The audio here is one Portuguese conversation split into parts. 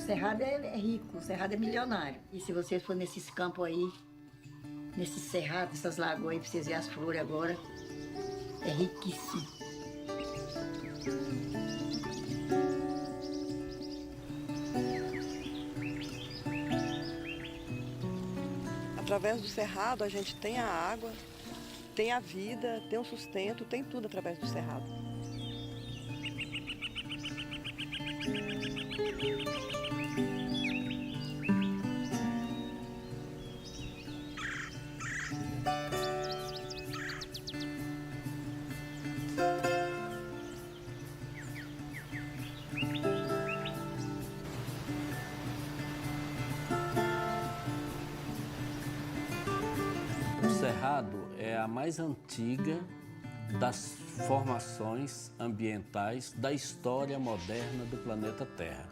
Cerrado é rico, o Cerrado é milionário. E se vocês forem nesses campos aí, nesses cerrados, essas lagoas aí, pra vocês verem as flores agora, é riquíssimo. Através do Cerrado a gente tem a água, tem a vida, tem o sustento, tem tudo através do Cerrado. O Cerrado é a mais antiga das formações ambientais da história moderna do planeta Terra.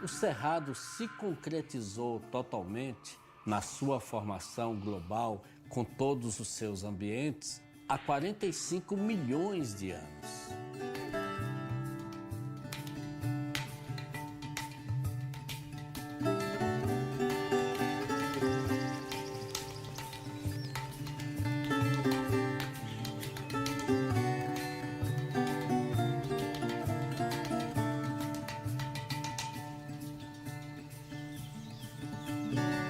O Cerrado se concretizou totalmente na sua formação global, com todos os seus ambientes, há 45 milhões de anos.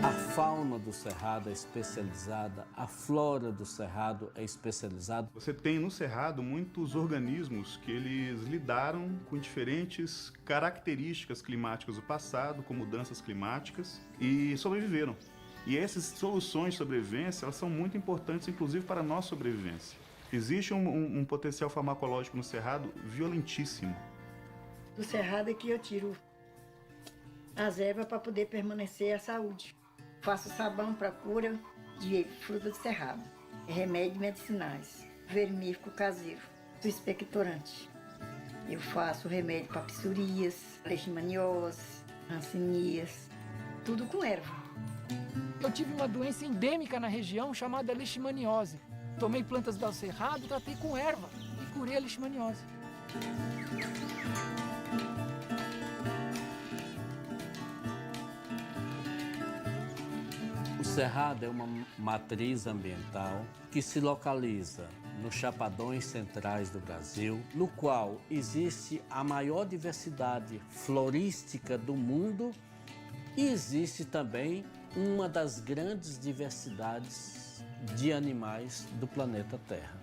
A fauna do Cerrado é especializada, a flora do Cerrado é especializada. Você tem no Cerrado muitos organismos que eles lidaram com diferentes características climáticas do passado, com mudanças climáticas, e sobreviveram. E essas soluções de sobrevivência, elas são muito importantes, inclusive, para a nossa sobrevivência. Existe um potencial farmacológico no Cerrado violentíssimo. Do Cerrado é que eu tiro as ervas para poder permanecer a saúde. Faço sabão para cura de fruta do Cerrado, remédios medicinais, vermífugo caseiro, expectorante. Eu faço remédio para psoríase, leishmaniose, rancinias, tudo com erva. Eu tive uma doença endêmica na região chamada leishmaniose. Tomei plantas do Cerrado, tratei com erva e curei a leishmaniose. O Cerrado é uma matriz ambiental que se localiza nos chapadões centrais do Brasil, no qual existe a maior diversidade florística do mundo e existe também uma das grandes diversidades de animais do planeta Terra.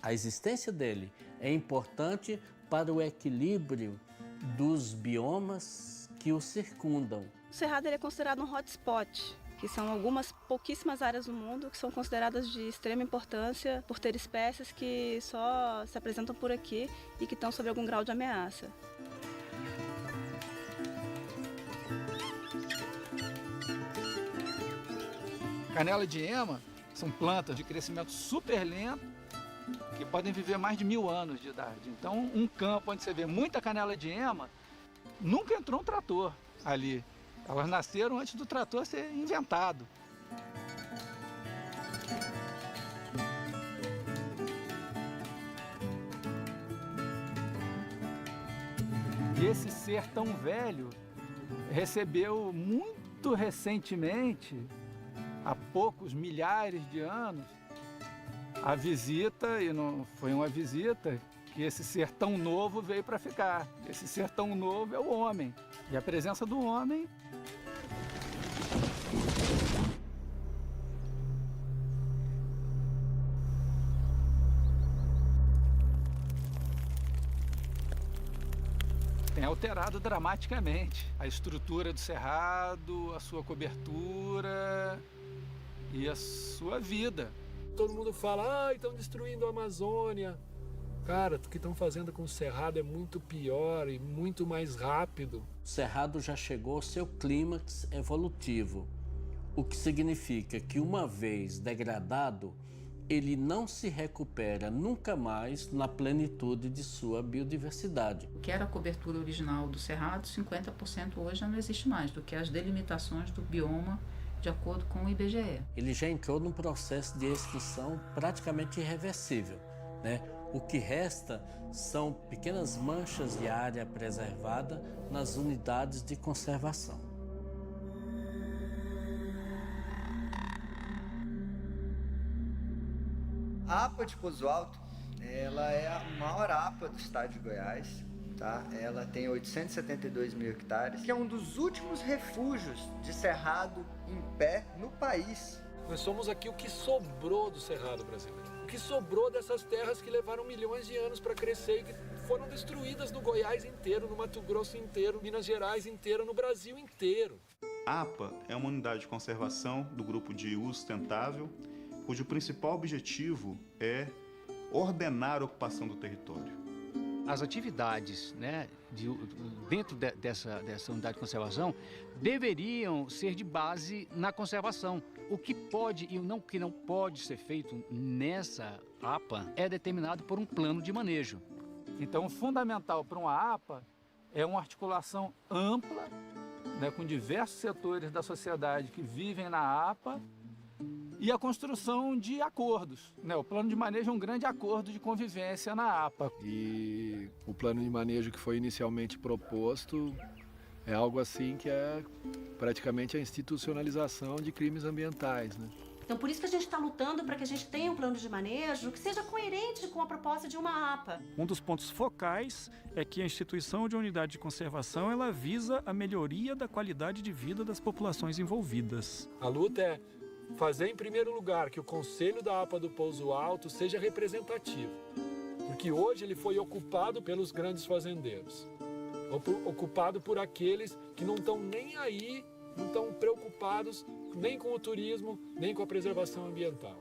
A existência dele é importante para o equilíbrio dos biomas que o circundam. O Cerrado ele é considerado um hotspot, que são algumas pouquíssimas áreas do mundo que são consideradas de extrema importância por ter espécies que só se apresentam por aqui e que estão sob algum grau de ameaça. Canela de ema são plantas de crescimento super lento que podem viver mais de 1000 anos de idade. Então, um campo onde você vê muita canela de ema, nunca entrou um trator ali. Elas nasceram antes do trator ser inventado. E esse ser tão velho recebeu muito recentemente, há poucos milhares de anos, a visita, e não foi uma visita, que esse ser tão novo veio para ficar. Esse ser tão novo é o homem. E a presença do homem tem alterado dramaticamente a estrutura do cerrado, a sua cobertura e a sua vida. Todo mundo fala, estão destruindo a Amazônia. Cara, o que estão fazendo com o Cerrado é muito pior e muito mais rápido. O Cerrado já chegou ao seu clímax evolutivo, o que significa que, uma vez degradado, ele não se recupera nunca mais na plenitude de sua biodiversidade. O que era a cobertura original do Cerrado, 50% hoje já não existe mais, do que as delimitações do bioma de acordo com o IBGE. Ele já entrou num processo de extinção praticamente irreversível, né? O que resta são pequenas manchas de área preservada nas unidades de conservação. A APA de Pouso Alto, ela é a maior APA do estado de Goiás, tá? Ela tem 872 mil hectares, que é um dos últimos refúgios de cerrado em pé no país. Nós somos aqui o que sobrou do cerrado brasileiro. O que sobrou dessas terras que levaram milhões de anos para crescer e que foram destruídas no Goiás inteiro, no Mato Grosso inteiro, Minas Gerais inteiro, no Brasil inteiro. A APA é uma unidade de conservação do grupo de uso sustentável, cujo principal objetivo é ordenar a ocupação do território. As atividades, né, dentro dessa unidade de conservação deveriam ser de base na conservação. O que pode e o que não pode ser feito nessa APA é determinado por um plano de manejo. Então, o fundamental para uma APA é uma articulação ampla, né, com diversos setores da sociedade que vivem na APA, e a construção de acordos, né? O plano de manejo é um grande acordo de convivência na APA. E o plano de manejo que foi inicialmente proposto é algo assim que é praticamente a institucionalização de crimes ambientais, né? Então, por isso que a gente está lutando para que a gente tenha um plano de manejo que seja coerente com a proposta de uma APA. Um dos pontos focais é que a instituição de unidade de conservação ela visa a melhoria da qualidade de vida das populações envolvidas. A luta é fazer, em primeiro lugar, que o Conselho da APA do Pouso Alto seja representativo. Porque hoje ele foi ocupado pelos grandes fazendeiros. Ocupado por aqueles que não estão nem aí, não estão preocupados nem com o turismo, nem com a preservação ambiental.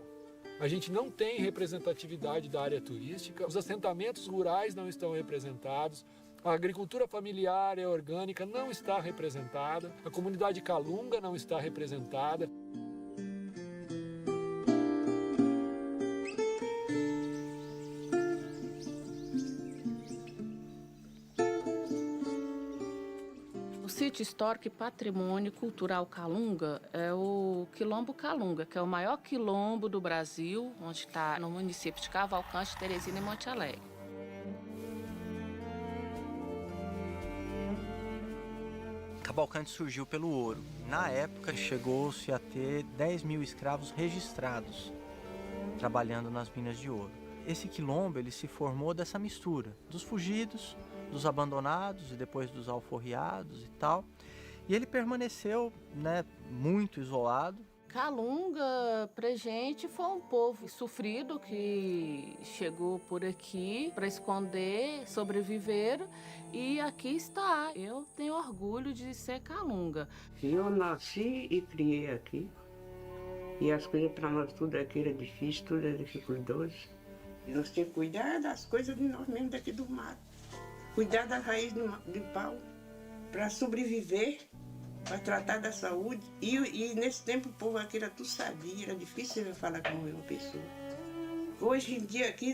A gente não tem representatividade da área turística, os assentamentos rurais não estão representados, a agricultura familiar e orgânica não está representada, a comunidade calunga não está representada. O sítio histórico e patrimônio cultural Calunga é o Quilombo Calunga, que é o maior quilombo do Brasil, onde está no município de Cavalcante, Teresina e Monte Alegre. Cavalcante surgiu pelo ouro. Na época, chegou-se a ter 10 mil escravos registrados, trabalhando nas minas de ouro. Esse quilombo ele se formou dessa mistura dos fugidos, dos abandonados e depois dos alforriados e tal. E ele permaneceu, né, muito isolado. Calunga, pra gente, foi um povo sofrido que chegou por aqui para esconder, sobreviveram e aqui está. Eu tenho orgulho de ser calunga. Eu nasci e criei aqui e as coisas para nós tudo aqui era difícil, tudo era dificultoso. E nós temos que cuidar das coisas de nós mesmos daqui do mato. Cuidar das raízes de pau para sobreviver, para tratar da saúde. E nesse tempo o povo aqui era tudo sadio, era difícil eu falar com uma pessoa. Hoje em dia aqui,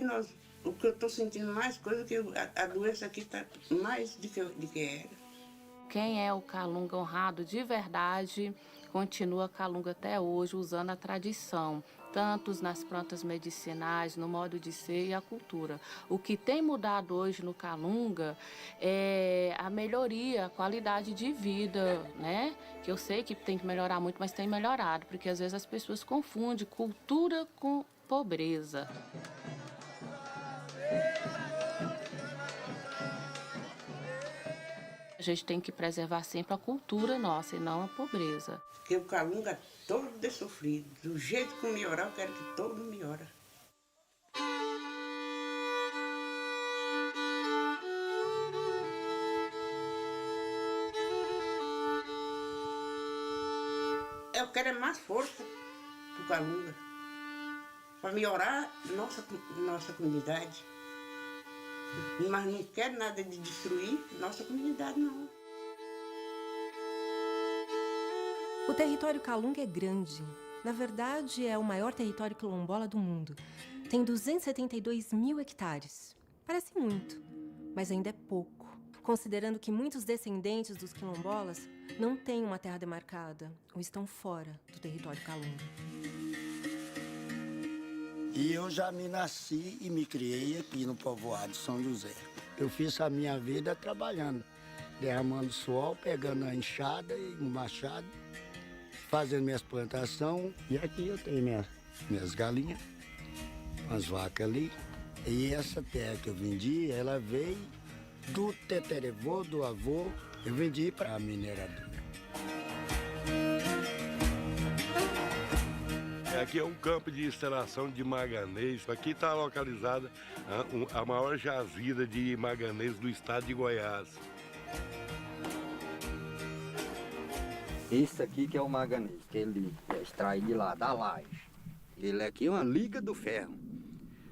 o que eu estou sentindo mais coisa que a doença aqui está mais do que era. Quem é o calunga honrado de verdade continua calunga até hoje, usando a tradição, tanto nas plantas medicinais, no modo de ser e a cultura. O que tem mudado hoje no calunga é a melhoria, a qualidade de vida, né? Que eu sei que tem que melhorar muito, mas tem melhorado, porque às vezes as pessoas confundem cultura com pobreza. A gente tem que preservar sempre a cultura nossa e não a pobreza. Porque o calunga todo é sofrido. Do jeito que melhorar, eu quero que todo melhore. Eu quero mais força para o calunga. Para melhorar nossa comunidade. Mas não quero nada de destruir nossa comunidade, não. O território Calunga é grande. Na verdade, é o maior território quilombola do mundo. Tem 272 mil hectares. Parece muito, mas ainda é pouco, considerando que muitos descendentes dos quilombolas não têm uma terra demarcada ou estão fora do território Calunga. E eu já me nasci e me criei aqui no povoado de São José. Eu fiz a minha vida trabalhando, derramando suor, pegando a enxada e o machado, fazendo minhas plantações. E aqui eu tenho minhas galinhas, as vacas ali. E essa terra que eu vendi, ela veio do teterevô, do avô, eu vendi para a mineradora. Aqui é um campo de extração de manganês. Aqui está localizada a maior jazida de manganês do estado de Goiás. Esse aqui que é o manganês, que ele é extraído de lá, da laje. Ele aqui é uma liga do ferro.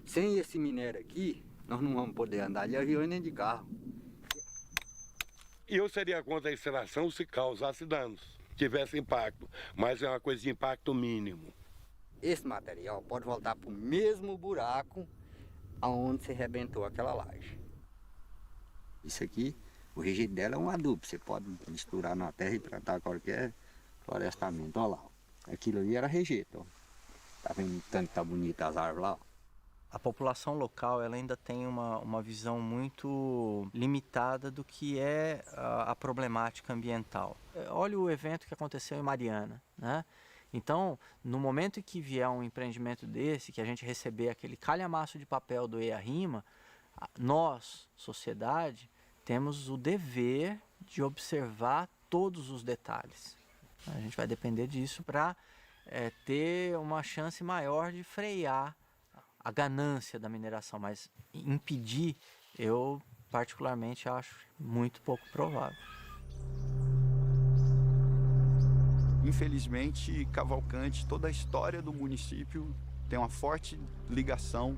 Sem esse minério aqui, nós não vamos poder andar de avião nem de carro. Eu seria contra a extração se causasse danos, tivesse impacto, mas é uma coisa de impacto mínimo. Esse material pode voltar para o mesmo buraco aonde você arrebentou aquela laje. Isso aqui, o rejeito dela é um adubo, você pode misturar na terra e plantar qualquer florestamento. Olha lá, aquilo ali era rejeito. Ó. Tá vendo tanto que tá bonita as árvores lá? Ó. A população local ela ainda tem uma visão muito limitada do que é a problemática ambiental. Olha o evento que aconteceu em Mariana, né? Então, no momento em que vier um empreendimento desse, que a gente receber aquele calhamaço de papel do EIA-RIMA, nós, sociedade, temos o dever de observar todos os detalhes. A gente vai depender disso para ter uma chance maior de frear a ganância da mineração, mas impedir, eu particularmente acho muito pouco provável. Infelizmente, Cavalcante, toda a história do município tem uma forte ligação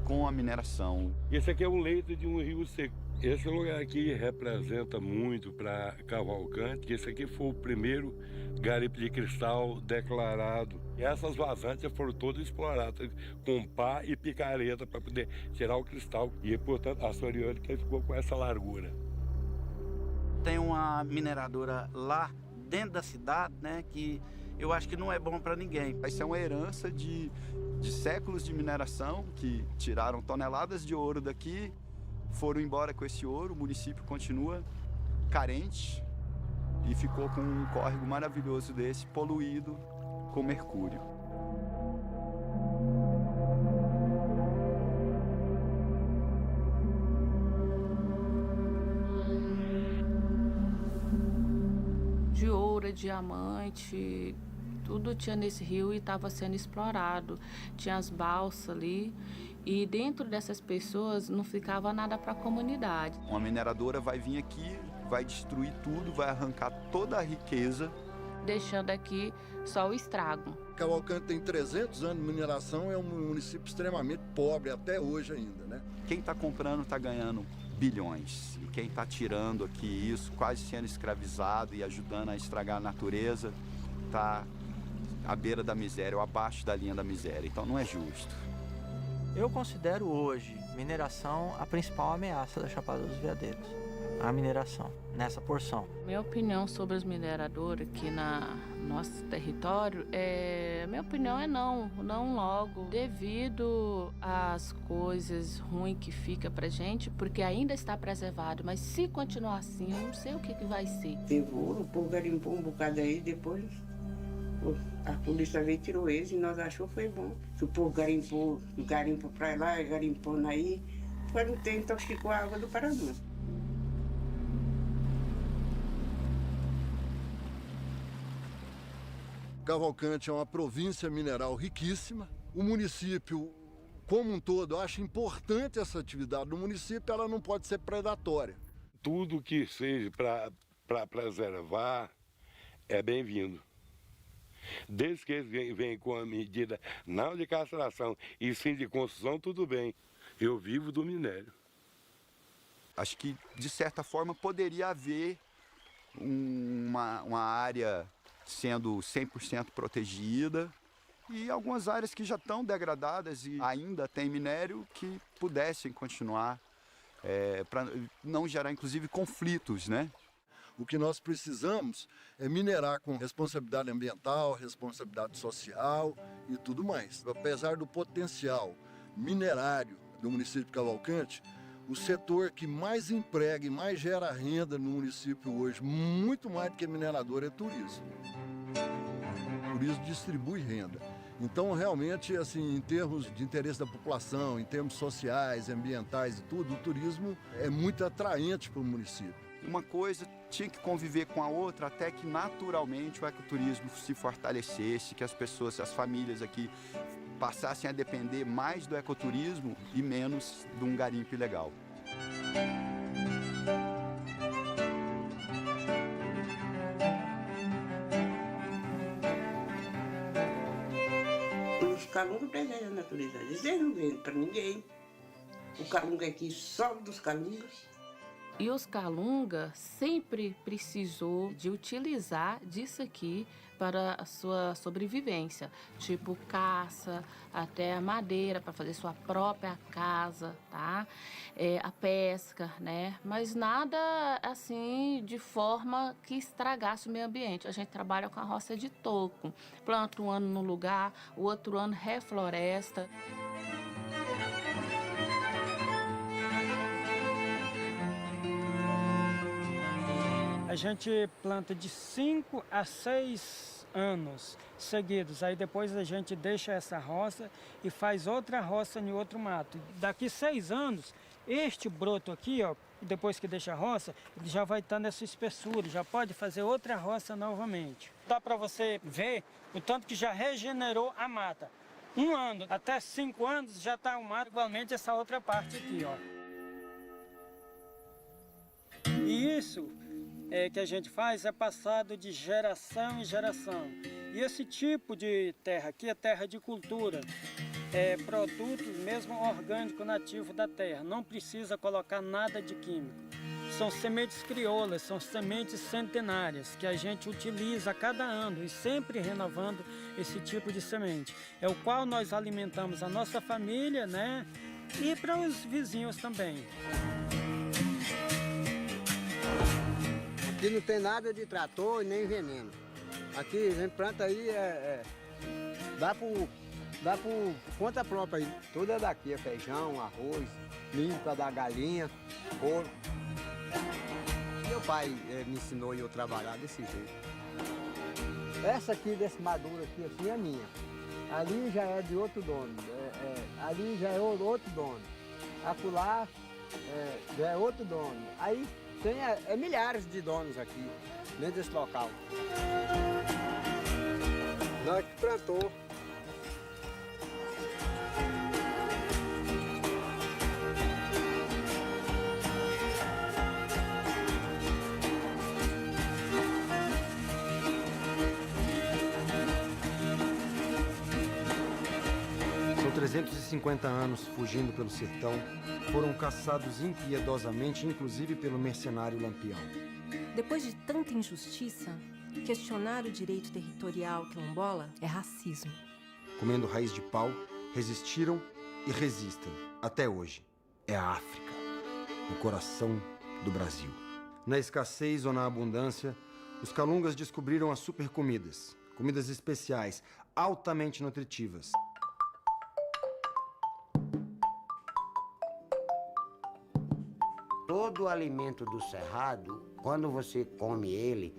com a mineração. Esse aqui é o leito de um rio seco. Esse lugar aqui representa muito para Cavalcante, que esse aqui foi o primeiro garimpo de cristal declarado. E essas vazantes foram todas exploradas com pá e picareta para poder tirar o cristal. E, portanto, a Soriônica ficou com essa largura. Tem uma mineradora lá dentro da cidade, né, que eu acho que não é bom para ninguém. Isso é uma herança de séculos de mineração que tiraram toneladas de ouro daqui, foram embora com esse ouro, o município continua carente e ficou com um córrego maravilhoso desse, poluído com mercúrio. De ouro, diamante, tudo tinha nesse rio e estava sendo explorado. Tinha as balsas ali e dentro dessas pessoas não ficava nada para a comunidade. Uma mineradora vai vir aqui, vai destruir tudo, vai arrancar toda a riqueza, deixando aqui só o estrago. Cavalcante tem 300 anos de mineração, é um município extremamente pobre até hoje ainda, né? Quem está comprando está ganhando bilhões. E quem está tirando aqui isso, quase sendo escravizado e ajudando a estragar a natureza, está à beira da miséria ou abaixo da linha da miséria. Então não é justo. Eu considero hoje mineração a principal ameaça da Chapada dos Veadeiros. A mineração, nessa porção. Minha opinião sobre os mineradores aqui no nosso território minha opinião é não logo, devido às coisas ruins que fica pra gente, porque ainda está preservado, mas se continuar assim, eu não sei o que vai ser. Pegou, o povo garimpou um bocado aí, depois a polícia veio e tirou eles e nós achou que foi bom. Se o povo garimpou pra lá, garimpou aí, foi no tempo, então ficou a água do Paraná. Cavalcante é uma província mineral riquíssima. O município, como um todo, acha importante essa atividade. No município, ela não pode ser predatória. Tudo que seja para preservar é bem-vindo. Desde que eles venham com a medida não de castração e sim de construção, tudo bem. Eu vivo do minério. Acho que, de certa forma, poderia haver uma área sendo 100% protegida e algumas áreas que já estão degradadas e ainda tem minério que pudessem continuar para não gerar, inclusive, conflitos, né? O que nós precisamos é minerar com responsabilidade ambiental, responsabilidade social e tudo mais. Apesar do potencial minerário do município de Cavalcante, o setor que mais emprega e mais gera renda no município hoje, muito mais do que minerador, é turismo. O turismo distribui renda. Então, realmente, assim, em termos de interesse da população, em termos sociais, ambientais e tudo, o turismo é muito atraente para o município. Uma coisa tinha que conviver com a outra até que naturalmente o ecoturismo se fortalecesse, que as pessoas, as famílias aqui passassem a depender mais do ecoturismo e menos de um garimpo ilegal. Os calungos presentes na natureza, eles não vendem para ninguém. O calunga aqui só dos calungas. E os calunga sempre precisou de utilizar disso aqui para a sua sobrevivência, tipo caça, até a madeira para fazer sua própria casa, tá? A pesca, né? Mas nada assim de forma que estragasse o meio ambiente. A gente trabalha com a roça de toco, planta um ano no lugar, o outro ano refloresta. A gente planta de 5 a 6 anos seguidos. Aí depois a gente deixa essa roça e faz outra roça em outro mato. Daqui 6 anos, este broto aqui, ó, depois que deixa a roça, ele já vai estar nessa espessura, já pode fazer outra roça novamente. Dá para você ver o tanto que já regenerou a mata. 1 ano até 5 anos já está o mato, igualmente essa outra parte aqui, ó. E isso que a gente faz é passado de geração em geração. E esse tipo de terra aqui é terra de cultura, é produtos mesmo orgânico nativo da terra, não precisa colocar nada de químico. São sementes crioulas, são sementes centenárias que a gente utiliza a cada ano e sempre renovando esse tipo de semente. É o qual nós alimentamos a nossa família, né? E para os vizinhos também. Aqui não tem nada de trator e nem veneno. Aqui a gente planta aí, dá por conta própria aí. Tudo é daqui, é feijão, arroz, milho para dar galinha, couro. Meu pai me ensinou eu trabalhar desse jeito. Essa aqui, desse maduro aqui, assim, é minha. Ali já é de outro dono, ali já é outro dono. Acolá já é outro dono. Aí tem milhares de donos aqui, dentro desse local. Nós que plantou. São 350 anos fugindo pelo sertão, foram caçados impiedosamente, inclusive pelo mercenário Lampião. Depois de tanta injustiça, questionar o direito territorial quilombola é racismo. Comendo raiz de pau, resistiram e resistem, até hoje. É a África, o coração do Brasil. Na escassez ou na abundância, os calungas descobriram as supercomidas, comidas especiais, altamente nutritivas. Todo o alimento do cerrado, quando você come ele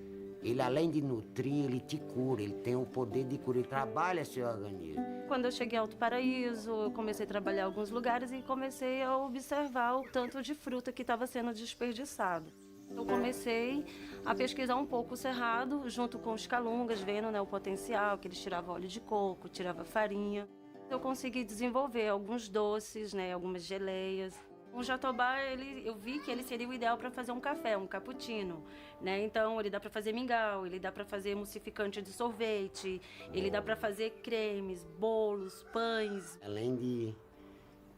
além de nutrir, ele te cura, ele tem o poder de curar, ele trabalha seu organismo. Quando eu cheguei a Alto Paraíso, eu comecei a trabalhar em alguns lugares e comecei a observar o tanto de fruta que estava sendo desperdiçado. Eu comecei a pesquisar um pouco o cerrado, junto com os calungas, vendo, né, o potencial, que eles tiravam óleo de coco, tiravam farinha. Eu consegui desenvolver alguns doces, né, algumas geleias. O jatobá, eu vi que ele seria o ideal para fazer um café, um cappuccino, né? Então, ele dá para fazer mingau, ele dá para fazer emulsificante de sorvete, ele dá para fazer cremes, bolos, pães. Além de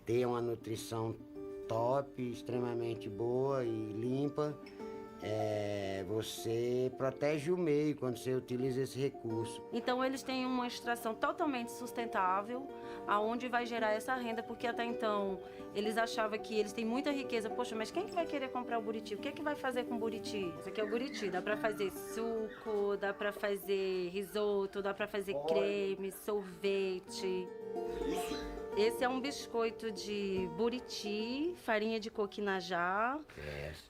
ter uma nutrição top, extremamente boa e limpa, você protege o meio quando você utiliza esse recurso. Então eles têm uma extração totalmente sustentável, aonde vai gerar essa renda, porque até então eles achavam que eles têm muita riqueza. Poxa, mas quem que vai querer comprar o buriti? O que é que vai fazer com o buriti? Esse aqui é o buriti, dá pra fazer suco, dá pra fazer risoto, dá pra fazer creme, sorvete. Esse é um biscoito de buriti, farinha de coquinajá.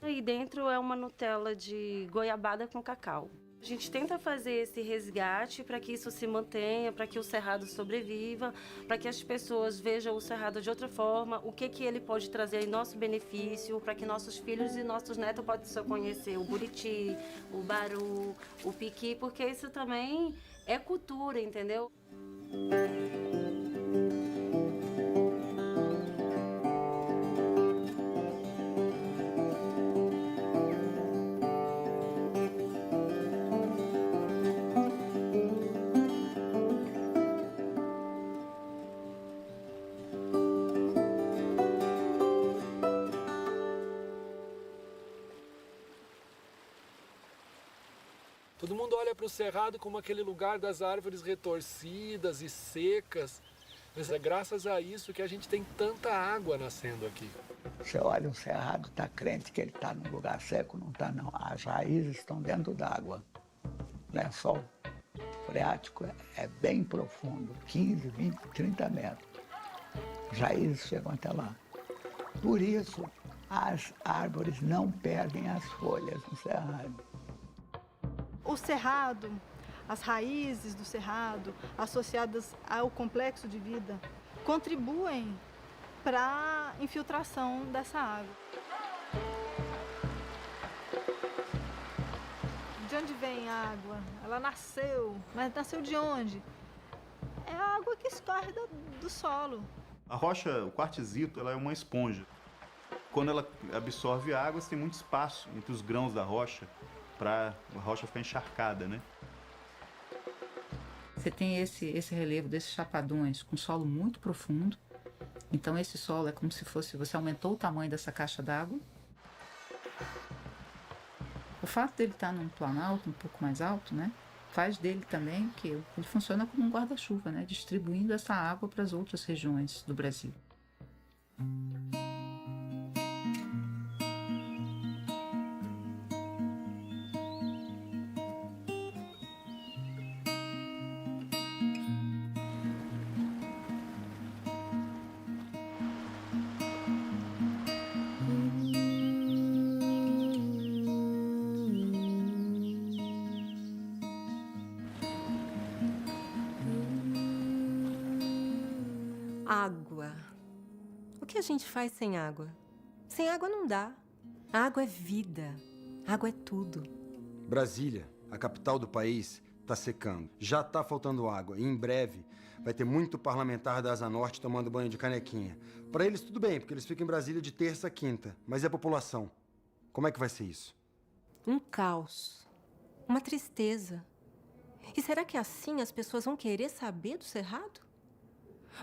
E dentro é uma Nutella de goiabada com cacau. A gente tenta fazer esse resgate para que isso se mantenha, para que o cerrado sobreviva, para que as pessoas vejam o cerrado de outra forma, o que ele pode trazer em nosso benefício, para que nossos filhos e nossos netos possam conhecer o buriti, o baru, o piqui, porque isso também é cultura, entendeu? Todo mundo olha para o cerrado como aquele lugar das árvores retorcidas e secas, mas é graças a isso que a gente tem tanta água nascendo aqui. Você olha um cerrado, está crente que ele está num lugar seco, não está não. As raízes estão dentro d'água. O lençol freático é bem profundo, 15, 20, 30 metros. As raízes chegam até lá. Por isso, as árvores não perdem as folhas no cerrado. O cerrado, as raízes do cerrado, associadas ao complexo de vida, contribuem para a infiltração dessa água. De onde vem a água? Ela nasceu, mas nasceu de onde? É a água que escorre do solo. A rocha, o quartzito, ela é uma esponja. Quando ela absorve água, tem muito espaço entre os grãos da rocha para a rocha ficar encharcada, né? Você tem esse relevo desses chapadões com solo muito profundo. Então esse solo é como se fosse, você aumentou o tamanho dessa caixa d'água. O fato dele estar num planalto um pouco mais alto, né, faz dele também que ele funciona como um guarda-chuva, né, distribuindo essa água para as outras regiões do Brasil. Água. O que a gente faz sem água? Sem água não dá. A água é vida. A água é tudo. Brasília, a capital do país, está secando. Já está faltando água e em breve vai ter muito parlamentar da Asa Norte tomando banho de canequinha. Para eles tudo bem, porque eles ficam em Brasília de terça a quinta. Mas e a população? Como é que vai ser isso? Um caos. Uma tristeza. E será que assim as pessoas vão querer saber do cerrado?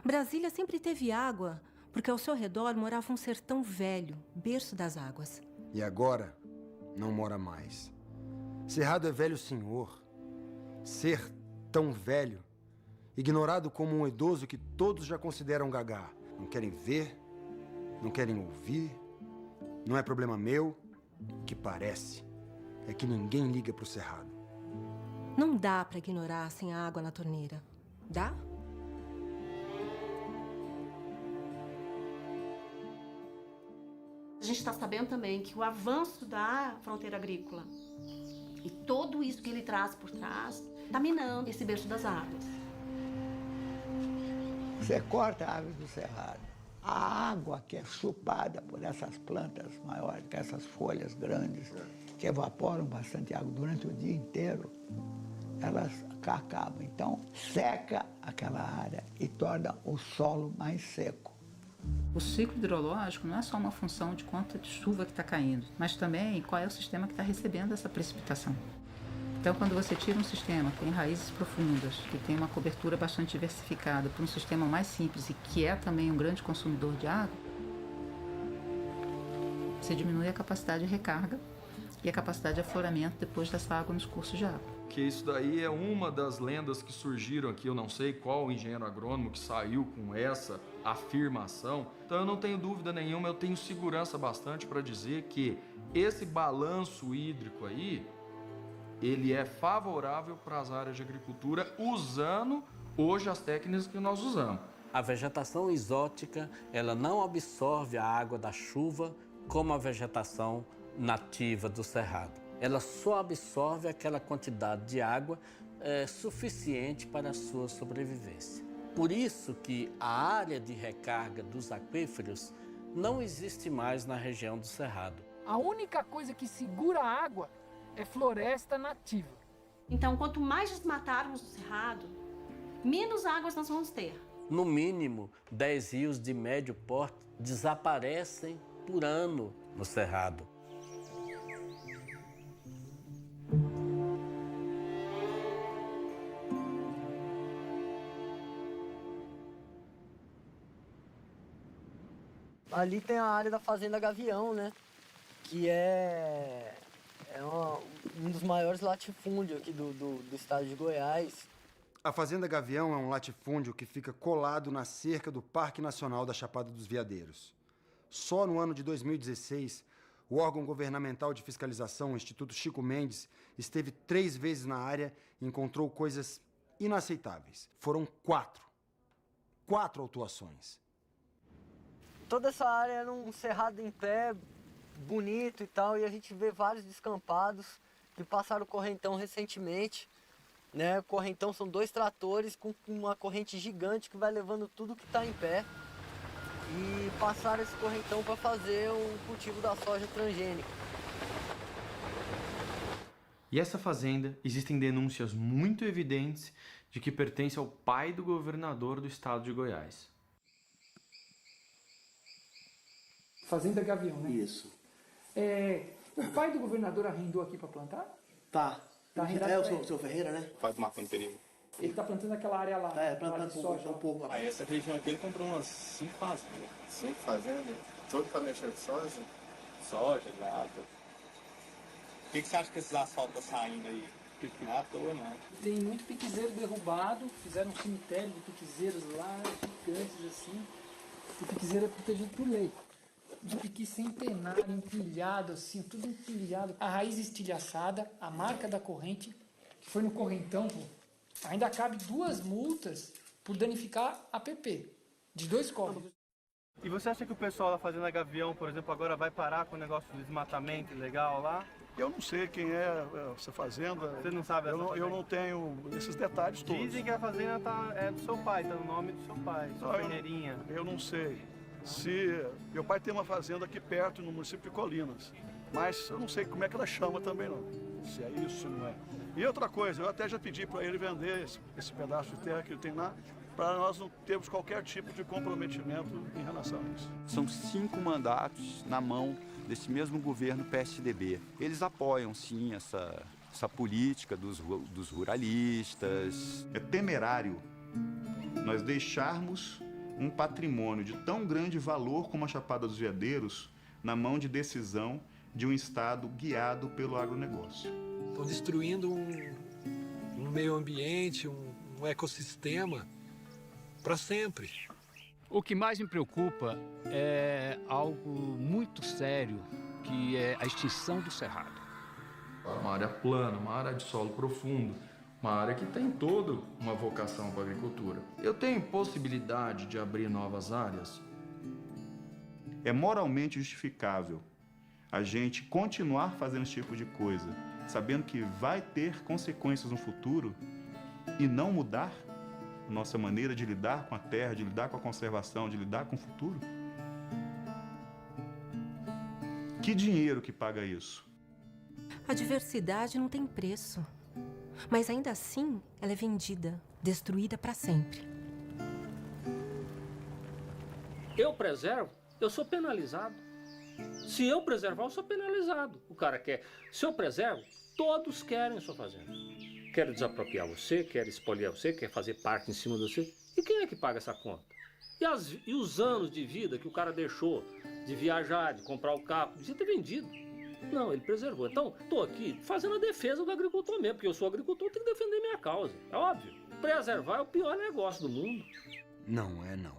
Brasília sempre teve água, porque ao seu redor morava um sertão velho, berço das águas. E agora, não mora mais. Cerrado é velho senhor. Ser tão velho, ignorado como um idoso que todos já consideram gagá. Não querem ver, não querem ouvir, não é problema meu. O que parece é que ninguém liga pro cerrado. Não dá para ignorar sem água na torneira. Dá? A gente está sabendo também que o avanço da fronteira agrícola e tudo isso que ele traz por trás está minando esse berço das águas. Você corta a árvore do cerrado. A água que é chupada por essas plantas maiores, com essas folhas grandes, que evaporam bastante água durante o dia inteiro, elas acabam. Então, seca aquela área e torna o solo mais seco. O ciclo hidrológico não é só uma função de quanta de chuva que está caindo, mas também qual é o sistema que está recebendo essa precipitação. Então, quando você tira um sistema que tem raízes profundas, que tem uma cobertura bastante diversificada, para um sistema mais simples e que é também um grande consumidor de água, você diminui a capacidade de recarga e a capacidade de afloramento depois dessa água nos cursos de água. Que isso daí é uma das lendas que surgiram aqui, eu não sei qual engenheiro agrônomo que saiu com essa afirmação. Então eu não tenho dúvida nenhuma, eu tenho segurança bastante para dizer que esse balanço hídrico aí, ele é favorável para as áreas de agricultura usando hoje as técnicas que nós usamos. A vegetação exótica, ela não absorve a água da chuva como a vegetação nativa do cerrado. Ela só absorve aquela quantidade de água suficiente para a sua sobrevivência. Por isso que a área de recarga dos aquíferos não existe mais na região do cerrado. A única coisa que segura a água é floresta nativa. Então, quanto mais desmatarmos o cerrado, menos águas nós vamos ter. No mínimo, 10 rios de médio porte desaparecem por ano no cerrado. Ali tem a área da Fazenda Gavião, né? Que é um dos maiores latifúndios aqui do estado de Goiás. A Fazenda Gavião é um latifúndio que fica colado na cerca do Parque Nacional da Chapada dos Veadeiros. Só no ano de 2016, o órgão governamental de fiscalização, o Instituto Chico Mendes, esteve 3 vezes na área e encontrou coisas inaceitáveis. Foram 4 autuações. Toda essa área era um cerrado em pé, bonito e tal, e a gente vê vários descampados que passaram o correntão recentemente. Né? O correntão são 2 tratores com uma corrente gigante que vai levando tudo que está em pé. E passaram esse correntão para fazer o cultivo da soja transgênica. E essa fazenda, existem denúncias muito evidentes de que pertence ao pai do governador do estado de Goiás. Fazenda Gavião, né? Isso. O pai do governador arrendou aqui para plantar? Tá. Tá arrendado É o seu Ferreira, né? Faz o Marconi Período. Ele tá plantando aquela área lá. Plantando um pouco. Aí essa região aqui ele comprou umas 5 fazendas. 5 fazendas? Tudo para mexer de soja? Soja, nada. O que você acha que esses asfaltos estão saindo aí? Não é à toa, não. Tem muito piquezeiro derrubado, fizeram um cemitério de piquezeiros lá, gigantes assim. O piquezeiro é protegido por lei. De piqui centenário, empilhado assim, tudo empilhado. A raiz estilhaçada, a marca da corrente, que foi no correntão, pô. Ainda cabe 2 multas por danificar a PP, de 2 códigos. E você acha que o pessoal da Fazenda Gavião, por exemplo, agora vai parar com o negócio de desmatamento ilegal lá? Eu não sei quem é essa fazenda. Você não sabe essa fazenda? Eu não tenho esses detalhes todos. Dizem que a fazenda é do seu pai, tá no nome do seu pai, sua Ferreirinha. Eu não sei. Meu pai tem uma fazenda aqui perto, no município de Colinas. Mas eu não sei como é que ela chama também, não. Se é isso, se não é. E outra coisa, eu até já pedi para ele vender esse pedaço de terra que ele tem lá, para nós não termos qualquer tipo de comprometimento em relação a isso. São 5 mandatos na mão desse mesmo governo PSDB. Eles apoiam, sim, essa política dos ruralistas. É temerário nós deixarmos um patrimônio de tão grande valor como a Chapada dos Veadeiros na mão de decisão de um Estado guiado pelo agronegócio. Estão destruindo um meio ambiente, um ecossistema para sempre. O que mais me preocupa é algo muito sério, que é a extinção do cerrado. Uma área plana, uma área de solo profundo, uma área que tem toda uma vocação para a agricultura. Eu tenho possibilidade de abrir novas áreas? É moralmente justificável a gente continuar fazendo esse tipo de coisa, sabendo que vai ter consequências no futuro e não mudar nossa maneira de lidar com a terra, de lidar com a conservação, de lidar com o futuro? Que dinheiro que paga isso? A diversidade não tem preço. Mas ainda assim, ela é vendida, destruída para sempre. Eu preservo, eu sou penalizado. Se eu preservar, eu sou penalizado. O cara quer. Se eu preservo, todos querem sua fazenda. Quer desapropriar você, quer expoliar você, quer fazer parte em cima de você. E quem é que paga essa conta? E os anos de vida que o cara deixou de viajar, de comprar o carro, devia ter vendido. Não, ele preservou. Então, estou aqui fazendo a defesa do agricultor mesmo, porque eu sou agricultor, tenho que defender minha causa. É óbvio. Preservar é o pior negócio do mundo. Não é não.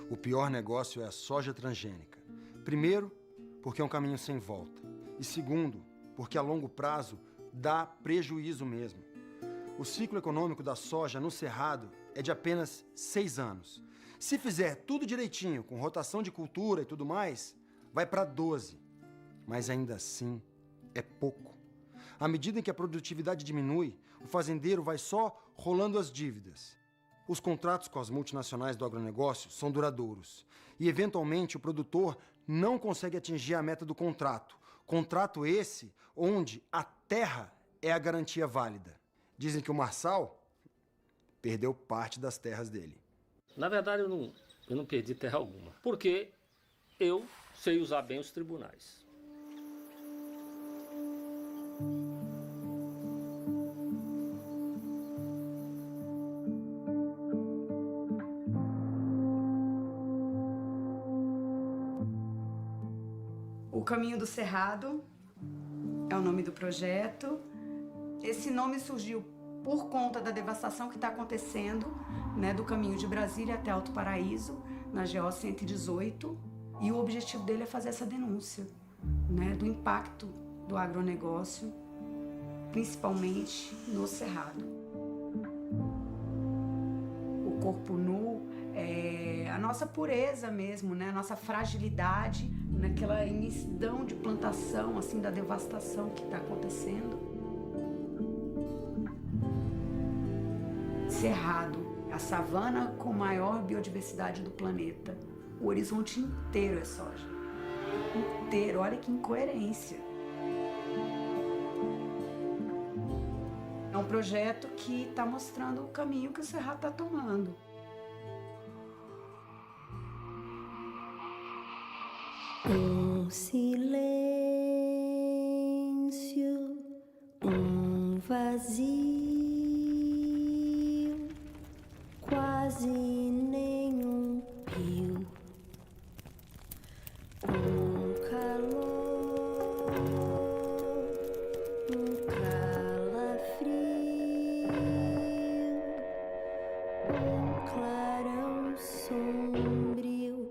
O pior negócio é a soja transgênica. Primeiro, porque é um caminho sem volta. E segundo, porque a longo prazo dá prejuízo mesmo. O ciclo econômico da soja no Cerrado é de apenas 6 anos. Se fizer tudo direitinho, com rotação de cultura e tudo mais, vai para 12. Mas ainda assim, é pouco. À medida em que a produtividade diminui, o fazendeiro vai só rolando as dívidas. Os contratos com as multinacionais do agronegócio são duradouros. E, eventualmente, o produtor não consegue atingir a meta do contrato. Contrato esse onde a terra é a garantia válida. Dizem que o Marçal perdeu parte das terras dele. Na verdade, eu não perdi terra alguma, porque eu sei usar bem os tribunais. O Caminho do Cerrado é o nome do projeto. Esse nome surgiu por conta da devastação que está acontecendo, né, do caminho de Brasília até Alto Paraíso, na GO 118. E o objetivo dele é fazer essa denúncia, né, do impacto do agronegócio, principalmente no Cerrado. O corpo nu, a nossa pureza mesmo, né, a nossa fragilidade, naquela imensidão de plantação, assim, da devastação que está acontecendo. Cerrado, a savana com maior biodiversidade do planeta. O horizonte inteiro é soja. Inteiro, olha que incoerência. É um projeto que está mostrando o caminho que o Cerrado está tomando. Silêncio, vazio, quase nenhum rio, calor, calafrio, clarão sombrio.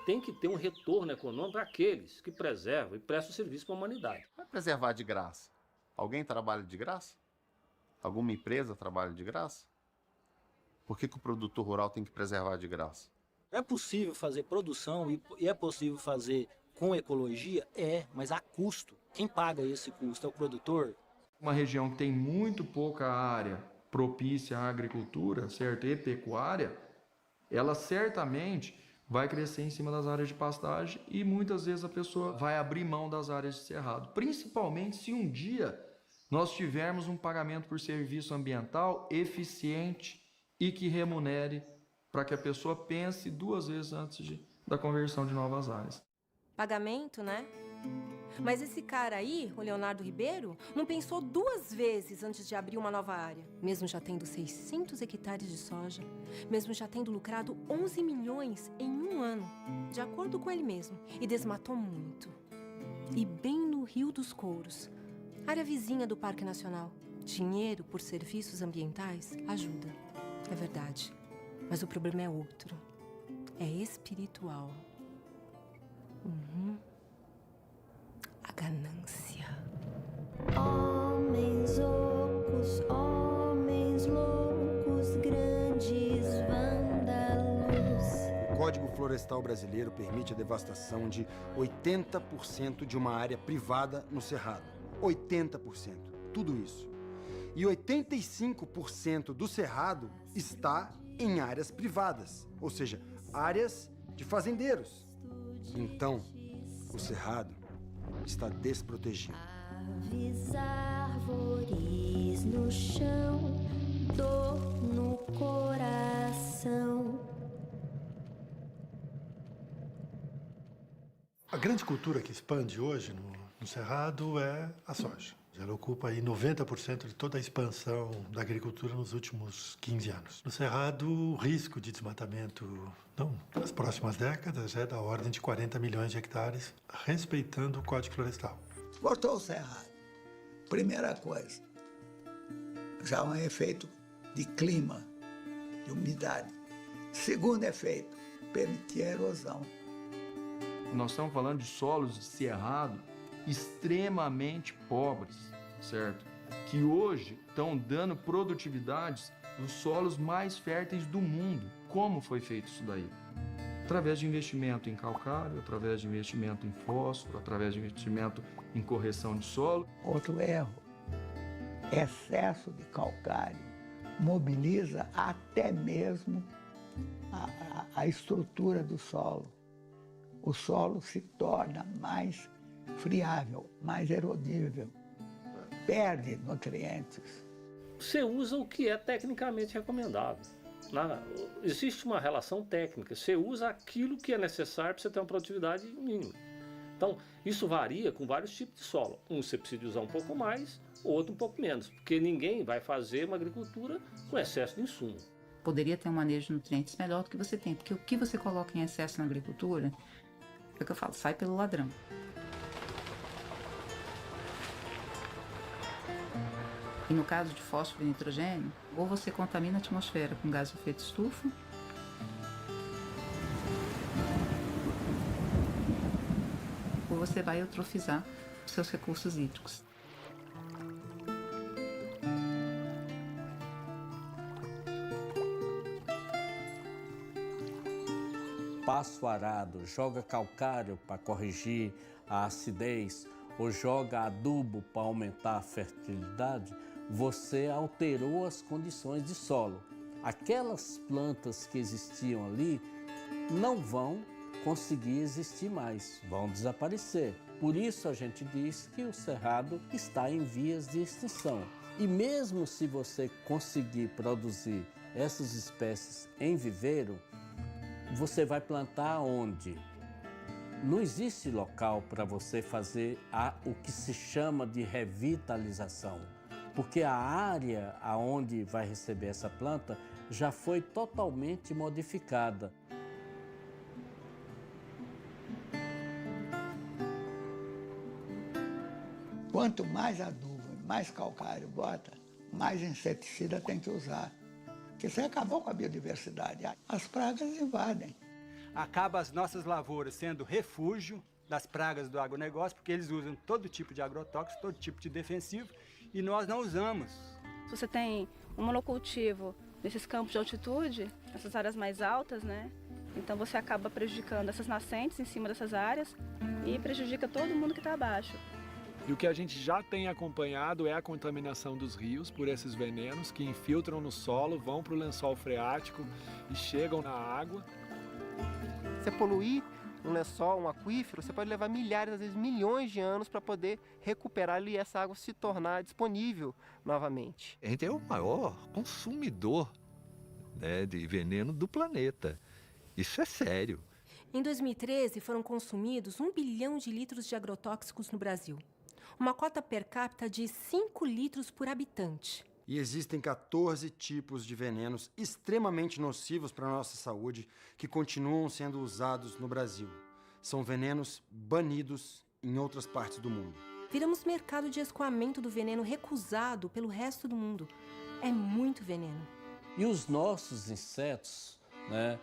Tem que ter um retorno econômico para aqueles que preservam e prestam serviço para a humanidade. Vai preservar de graça? Alguém trabalha de graça? Alguma empresa trabalha de graça? Por que o produtor rural tem que preservar de graça? É possível fazer produção e é possível fazer com ecologia? É, mas a custo. Quem paga esse custo é o produtor. Uma região que tem muito pouca área propícia à agricultura, certo? E pecuária, ela certamente vai crescer em cima das áreas de pastagem e muitas vezes a pessoa vai abrir mão das áreas de cerrado. Principalmente se um dia nós tivermos um pagamento por serviço ambiental eficiente e que remunere para que a pessoa pense 2 vezes antes da conversão de novas áreas. Pagamento, né? Mas esse cara aí, o Leonardo Ribeiro, não pensou 2 vezes antes de abrir uma nova área. Mesmo já tendo 600 hectares de soja, mesmo já tendo lucrado 11 milhões em 1 ano, de acordo com ele mesmo, e desmatou muito. E bem no Rio dos Couros, área vizinha do Parque Nacional. Dinheiro por serviços ambientais ajuda, é verdade. Mas o problema é outro. É espiritual. A ganância. Homens loucos, grandes vândalos. O Código Florestal Brasileiro permite a devastação de 80% de uma área privada no Cerrado. 80%. Tudo isso. E 85% do Cerrado está em áreas privadas, ou seja, áreas de fazendeiros. Então, o Cerrado está desprotegido. Aves, árvores no chão, dor no coração. A grande cultura que expande hoje no Cerrado é a soja. Ela ocupa aí 90% de toda a expansão da agricultura nos últimos 15 anos. No Cerrado, o risco de desmatamento nas próximas décadas é da ordem de 40 milhões de hectares, respeitando o Código Florestal. Cortou o Cerrado. Primeira coisa, já um efeito de clima, de umidade. Segundo efeito, permitir a erosão. Nós estamos falando de solos de cerrado extremamente pobres, certo? Que hoje estão dando produtividades nos solos mais férteis do mundo. Como foi feito isso daí? Através de investimento em calcário, através de investimento em fósforo, através de investimento em correção de solo. Outro erro, excesso de calcário mobiliza até mesmo a estrutura do solo. O solo se torna mais friável, mais erodível, perde nutrientes. Você usa o que é tecnicamente recomendável. Existe uma relação técnica, você usa aquilo que é necessário para você ter uma produtividade mínima. Então, isso varia com vários tipos de solo. Um você precisa usar um pouco mais, outro um pouco menos, porque ninguém vai fazer uma agricultura com excesso de insumo. Poderia ter um manejo de nutrientes melhor do que você tem, porque o que você coloca em excesso na agricultura, é o que eu falo, sai pelo ladrão. E no caso de fósforo e nitrogênio, ou você contamina a atmosfera com gás de efeito estufa, ou você vai eutrofizar os seus recursos hídricos. Passo arado, joga calcário para corrigir a acidez ou joga adubo para aumentar a fertilidade, você alterou as condições de solo. Aquelas plantas que existiam ali não vão conseguir existir mais, vão desaparecer. Por isso a gente diz que o cerrado está em vias de extinção. E mesmo se você conseguir produzir essas espécies em viveiro, você vai plantar onde? Não existe local para você fazer o que se chama de revitalização, porque a área aonde vai receber essa planta já foi totalmente modificada. Quanto mais adubo, mais calcário bota, mais inseticida tem que usar. Porque você acabou com a biodiversidade. As pragas invadem. Acaba as nossas lavouras sendo refúgio das pragas do agronegócio, porque eles usam todo tipo de agrotóxico, todo tipo de defensivo, e nós não usamos. Se você tem um monocultivo nesses campos de altitude, nessas áreas mais altas, né? Então você acaba prejudicando essas nascentes em cima dessas áreas e prejudica todo mundo que está abaixo. E o que a gente já tem acompanhado é a contaminação dos rios por esses venenos que infiltram no solo, vão para o lençol freático e chegam na água. Você poluir um lençol, um aquífero, você pode levar milhares, às vezes milhões de anos para poder recuperar e essa água se tornar disponível novamente. A gente é o maior consumidor, né, de veneno do planeta. Isso é sério. Em 2013, foram consumidos 1 bilhão de litros de agrotóxicos no Brasil. Uma cota per capita de 5 litros por habitante. E existem 14 tipos de venenos extremamente nocivos para a nossa saúde que continuam sendo usados no Brasil. São venenos banidos em outras partes do mundo. Viramos mercado de escoamento do veneno recusado pelo resto do mundo. É muito veneno. E os nossos insetos, né,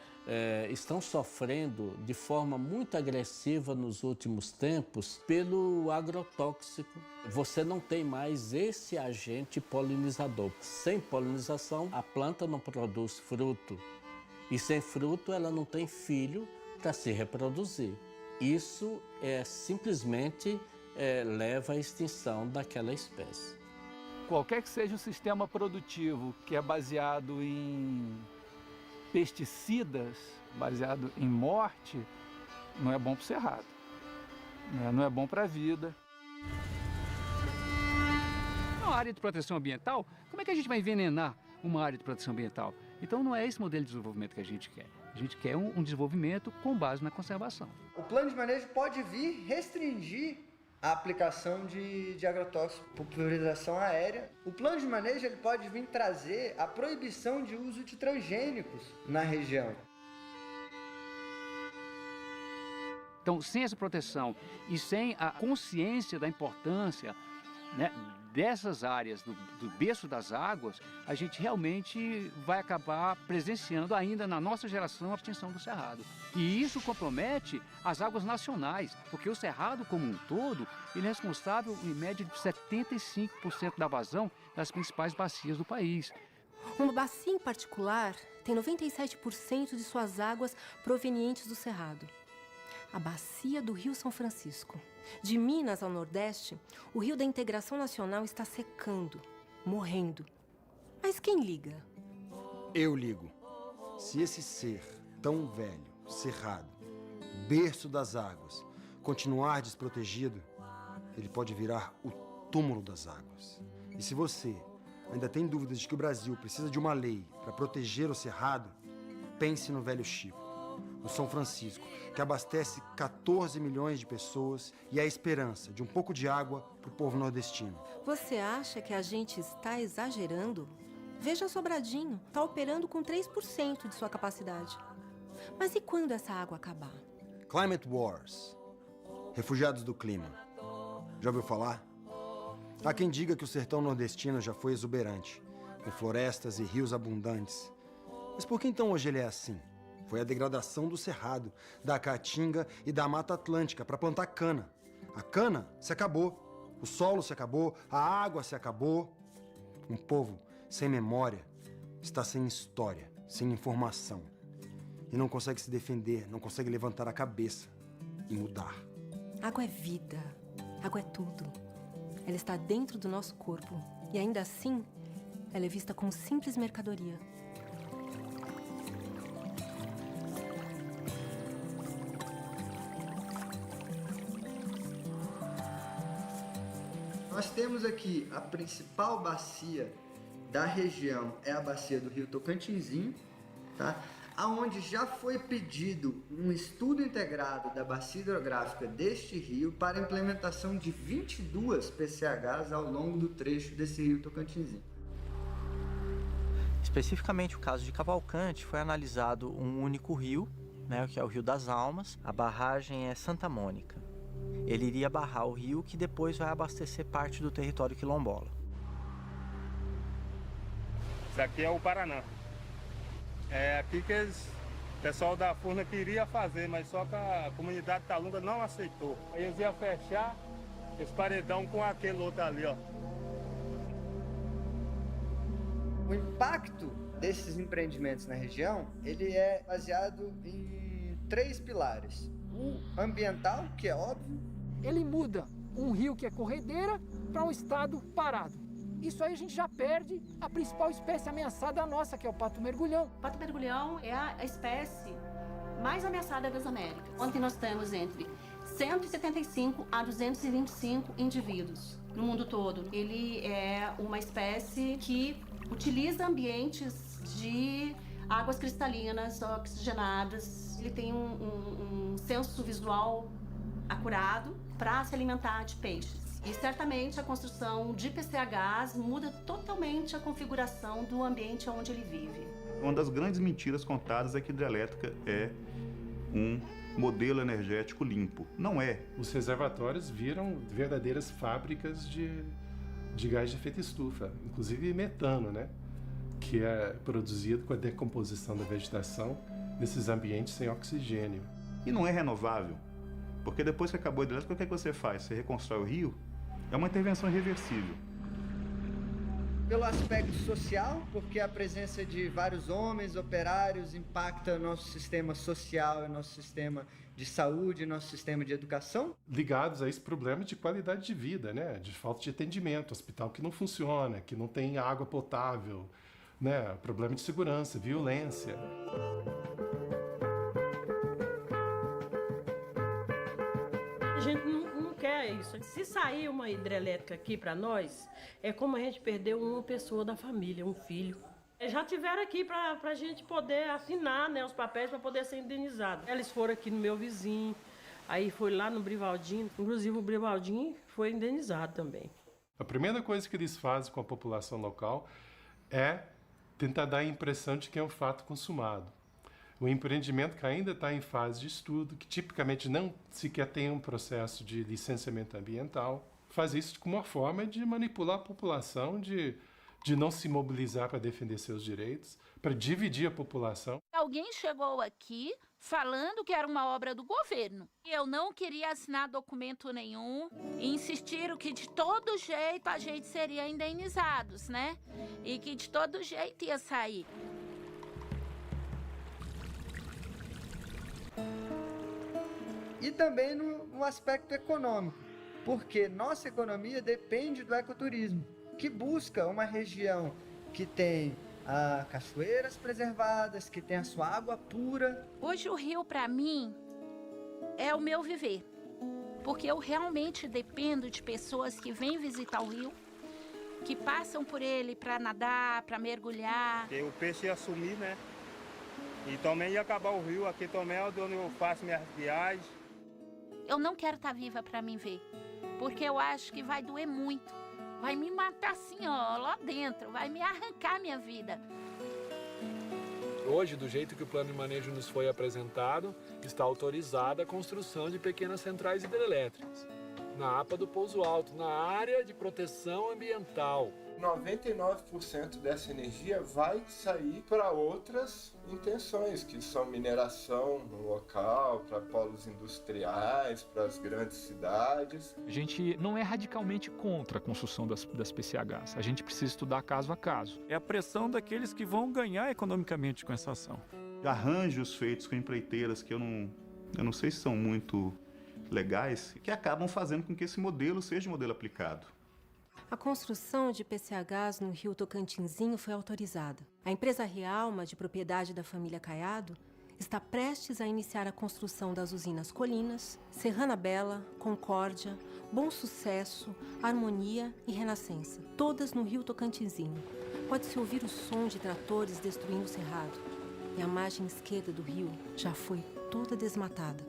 estão sofrendo de forma muito agressiva nos últimos tempos pelo agrotóxico. Você não tem mais esse agente polinizador. Sem polinização, a planta não produz fruto. E sem fruto, ela não tem filho para se reproduzir. Isso simplesmente leva à extinção daquela espécie. Qualquer que seja o sistema produtivo que é baseado em pesticidas, baseado em morte, não é bom para o cerrado, não é bom para a vida. Uma área de proteção ambiental, como é que a gente vai envenenar uma área de proteção ambiental? Então não é esse modelo de desenvolvimento que a gente quer. A gente quer um desenvolvimento com base na conservação. O plano de manejo pode vir restringir a aplicação de agrotóxicos por pulverização aérea. O plano de manejo ele pode vir trazer a proibição de uso de transgênicos na região. Então, sem essa proteção e sem a consciência da importância, né, dessas áreas, do berço das águas, a gente realmente vai acabar presenciando ainda na nossa geração a extinção do cerrado. E isso compromete as águas nacionais, porque o cerrado como um todo, ele é responsável em média de 75% da vazão das principais bacias do país. Uma bacia em particular tem 97% de suas águas provenientes do cerrado. A bacia do Rio São Francisco. De Minas ao Nordeste, o Rio da Integração Nacional está secando, morrendo. Mas quem liga? Eu ligo. Se esse ser tão velho, cerrado, berço das águas, continuar desprotegido, ele pode virar o túmulo das águas. E se você ainda tem dúvidas de que o Brasil precisa de uma lei para proteger o cerrado, pense no velho Chico, o São Francisco, que abastece 14 milhões de pessoas e é a esperança de um pouco de água para o povo nordestino. Você acha que a gente está exagerando? Veja Sobradinho, está operando com 3% de sua capacidade. Mas e quando essa água acabar? Climate Wars. Refugiados do clima. Já ouviu falar? Há quem diga que o sertão nordestino já foi exuberante, com florestas e rios abundantes. Mas por que então hoje ele é assim? Foi a degradação do cerrado, da caatinga e da Mata Atlântica para plantar cana. A cana se acabou, o solo se acabou, a água se acabou. Um povo sem memória está sem história, sem informação. E não consegue se defender, não consegue levantar a cabeça e mudar. Água é vida, água é tudo. Ela está dentro do nosso corpo e ainda assim, ela é vista como simples mercadoria. Nós temos aqui a principal bacia da região, é a bacia do Rio Tocantinzinho, tá? Aonde já foi pedido um estudo integrado da bacia hidrográfica deste rio para a implementação de 22 PCHs ao longo do trecho desse Rio Tocantinzinho. Especificamente o caso de Cavalcante, foi analisado um único rio, né, que é o Rio das Almas. A barragem é Santa Mônica. Ele iria barrar o rio que depois vai abastecer parte do território quilombola. Isso aqui é o Paraná. É aqui que o pessoal da Furna queria fazer, mas só que a comunidade Calunga não aceitou. Aí eles iam fechar esse paredão com aquele outro ali, ó. O impacto desses empreendimentos na região, ele é baseado em 3 pilares. O ambiental, que é óbvio. Ele muda um rio que é corredeira para um estado parado. Isso aí a gente já perde a principal espécie ameaçada nossa, que é o pato-mergulhão. O pato-mergulhão é a espécie mais ameaçada das Américas. Ontem nós temos entre 175 a 225 indivíduos no mundo todo. Ele é uma espécie que utiliza ambientes de águas cristalinas, oxigenadas. Ele tem um senso visual acurado para se alimentar de peixes. E certamente a construção de PCHs muda totalmente a configuração do ambiente onde ele vive. Uma das grandes mentiras contadas é que hidrelétrica é um modelo energético limpo. Não é. Os reservatórios viram verdadeiras fábricas de gás de efeito estufa, inclusive metano, né? Que é produzido com a decomposição da vegetação nesses ambientes sem oxigênio. E não é renovável, porque depois que acabou a hidrelétrica, o que é que você faz? Você reconstrói o rio? É uma intervenção irreversível. Pelo aspecto social, porque a presença de vários homens operários impacta nosso sistema social, nosso sistema de saúde, nosso sistema de educação. Ligados a esse problema de qualidade de vida, né? De falta de atendimento, hospital que não funciona, que não tem água potável, né? Problema de segurança, violência. A gente não quer isso. Se sair uma hidrelétrica aqui para nós, é como a gente perdeu uma pessoa da família, um filho. Já tiveram aqui para a gente poder assinar, né, os papéis para poder ser indenizado. Eles foram aqui no meu vizinho, Aí foi lá no Brivaldinho, inclusive o Brivaldinho foi indenizado também. A primeira coisa que eles fazem com a população local é tentar dar a impressão de que é um fato consumado. O empreendimento que ainda está em fase de estudo, que tipicamente não sequer tem um processo de licenciamento ambiental, faz isso como uma forma de manipular a população, de não se mobilizar para defender seus direitos, para dividir a população. Alguém chegou aqui falando que era uma obra do governo. Eu não queria assinar documento nenhum e insistiram que de todo jeito a gente seria indenizados, né? E que de todo jeito ia sair. E também no aspecto econômico, porque nossa economia depende do ecoturismo, que busca uma região que tem cachoeiras preservadas, que tem a sua água pura. Hoje o rio, para mim, é o meu viver, porque eu realmente dependo de pessoas que vêm visitar o rio, que passam por ele para nadar, para mergulhar. E o peixe ia sumir, né? E também ia acabar o rio, aqui também é onde eu faço minhas viagens. Eu não quero estar viva para me ver, porque eu acho que vai doer muito. Vai me matar assim, ó, lá dentro, vai me arrancar minha vida. Hoje, do jeito que o plano de manejo nos foi apresentado, está autorizada a construção de pequenas centrais hidrelétricas na APA do Pouso Alto, na área de proteção ambiental. 99% dessa energia vai sair para outras intenções, que são mineração no local, para polos industriais, para as grandes cidades. A gente não é radicalmente contra a construção das PCHs, a gente precisa estudar caso a caso. É a pressão daqueles que vão ganhar economicamente com essa ação. Arranjos feitos com empreiteiras que eu não sei se são muito legais, que acabam fazendo com que esse modelo seja um modelo aplicado. A construção de PCHs no rio Tocantinzinho foi autorizada. A empresa Realma, de propriedade da família Caiado, está prestes a iniciar a construção das usinas Colinas, Serrana Bela, Concórdia, Bom Sucesso, Harmonia e Renascença, todas no rio Tocantinzinho. Pode-se ouvir o som de tratores destruindo o cerrado. E a margem esquerda do rio já foi toda desmatada.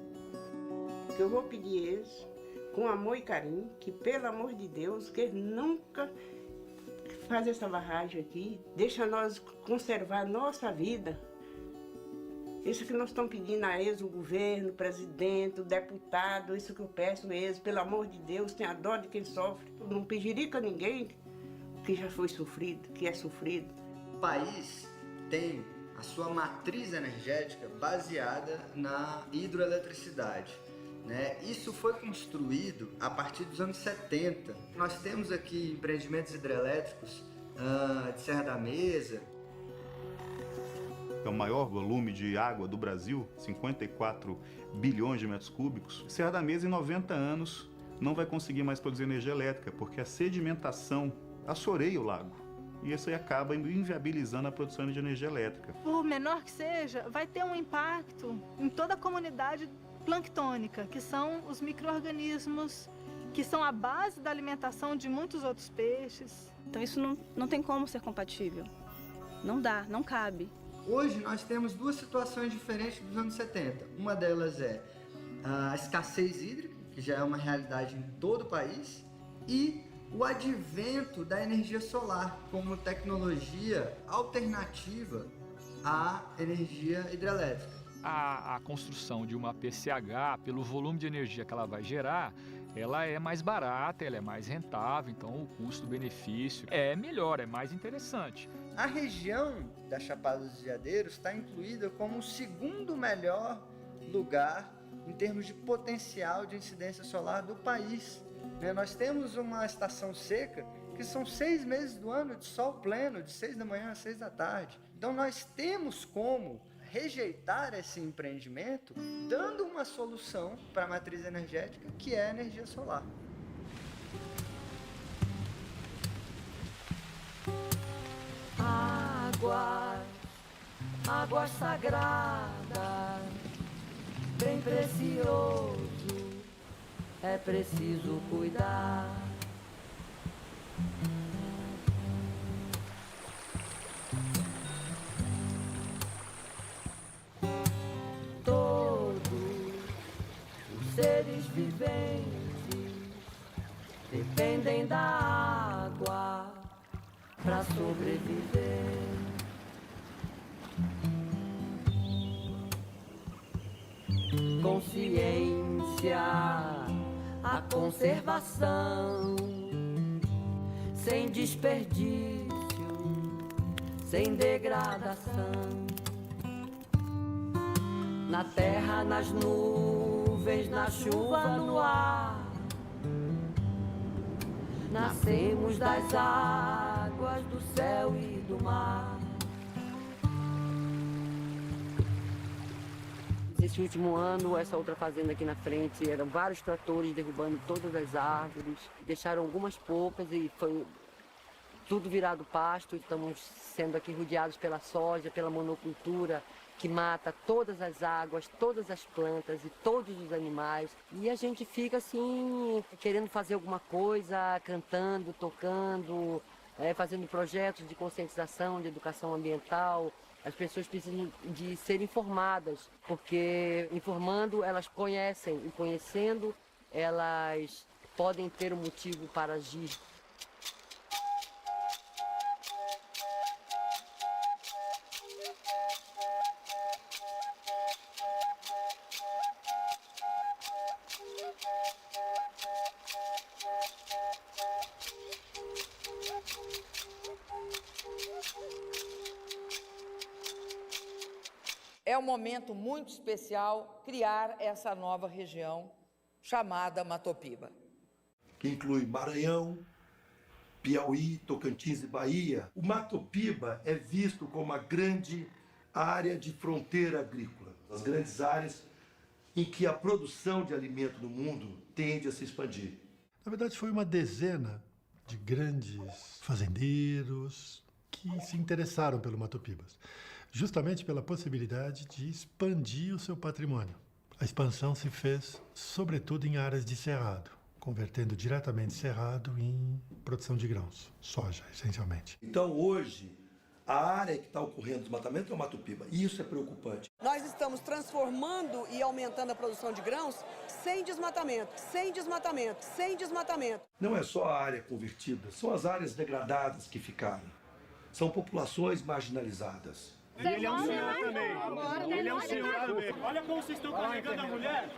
Eu vou pedir eles, com amor e carinho, que pelo amor de Deus, que eles nunca fazem essa barragem aqui, deixa nós conservar a nossa vida. Isso que nós estamos pedindo a eles, o governo, o presidente, o deputado, isso que eu peço a eles, pelo amor de Deus, tenha dó de quem sofre. Não pejirica ninguém que já foi sofrido, que é sofrido. O país tem a sua matriz energética baseada na hidroeletricidade. Isso foi construído a partir dos anos 70. Nós temos aqui empreendimentos hidrelétricos de Serra da Mesa. É o maior volume de água do Brasil, 54 bilhões de metros cúbicos. Serra da Mesa, em 90 anos, não vai conseguir mais produzir energia elétrica, porque a sedimentação assoreia o lago. E isso aí acaba inviabilizando a produção de energia elétrica. Por menor que seja, vai ter um impacto em toda a comunidade planctônica, que são os micro-organismos que são a base da alimentação de muitos outros peixes. Então isso não tem como ser compatível. Não dá, não cabe. Hoje nós temos duas situações diferentes dos anos 70. Uma delas é a escassez hídrica, que já é uma realidade em todo o país, e o advento da energia solar como tecnologia alternativa à energia hidrelétrica. A construção de uma PCH, pelo volume de energia que ela vai gerar, ela é mais barata, ela é mais rentável, então o custo-benefício é melhor, é mais interessante. A região da Chapada dos Veadeiros está incluída como o segundo melhor lugar em termos de potencial de incidência solar do país. Nós temos uma estação seca que são 6 meses do ano de sol pleno, de 6 da manhã às 6 da tarde. Então nós temos como rejeitar esse empreendimento, dando uma solução para a matriz energética, que é a energia solar. Água sagrada, bem precioso, é preciso cuidar. Todos os seres sobreviventes dependem da água para sobreviver. Consciência, a conservação, sem desperdício, sem degradação. Na terra, nas nuvens, na chuva, no ar. Nascemos das águas do céu e do mar. Esse último ano, essa outra fazenda aqui na frente, eram vários tratores derrubando todas as árvores. Deixaram algumas poucas e foi tudo virado pasto. Estamos sendo aqui rodeados pela soja, pela monocultura, que mata todas as águas, todas as plantas e todos os animais. E a gente fica assim, querendo fazer alguma coisa, cantando, tocando, fazendo projetos de conscientização, de educação ambiental. As pessoas precisam de ser informadas, porque informando elas conhecem e conhecendo elas podem ter um motivo para agir. É um momento muito especial criar essa nova região chamada Matopiba. Que inclui Maranhão, Piauí, Tocantins e Bahia. O Matopiba é visto como uma grande área de fronteira agrícola. As grandes áreas em que a produção de alimento no mundo tende a se expandir. Na verdade, foi uma dezena de grandes fazendeiros que se interessaram pelo Matopibas, justamente pela possibilidade de expandir o seu patrimônio. A expansão se fez, sobretudo, em áreas de cerrado, convertendo diretamente cerrado em produção de grãos, soja, essencialmente. Então, hoje, a área que está ocorrendo desmatamento é o Matopiba, e isso é preocupante. Nós estamos transformando e aumentando a produção de grãos sem desmatamento, sem desmatamento, sem desmatamento. Não é só a área convertida, são as áreas degradadas que ficaram. São populações marginalizadas. E ele é um senhor também. Ele é um senhor também. Olha como vocês estão carregando a mulher.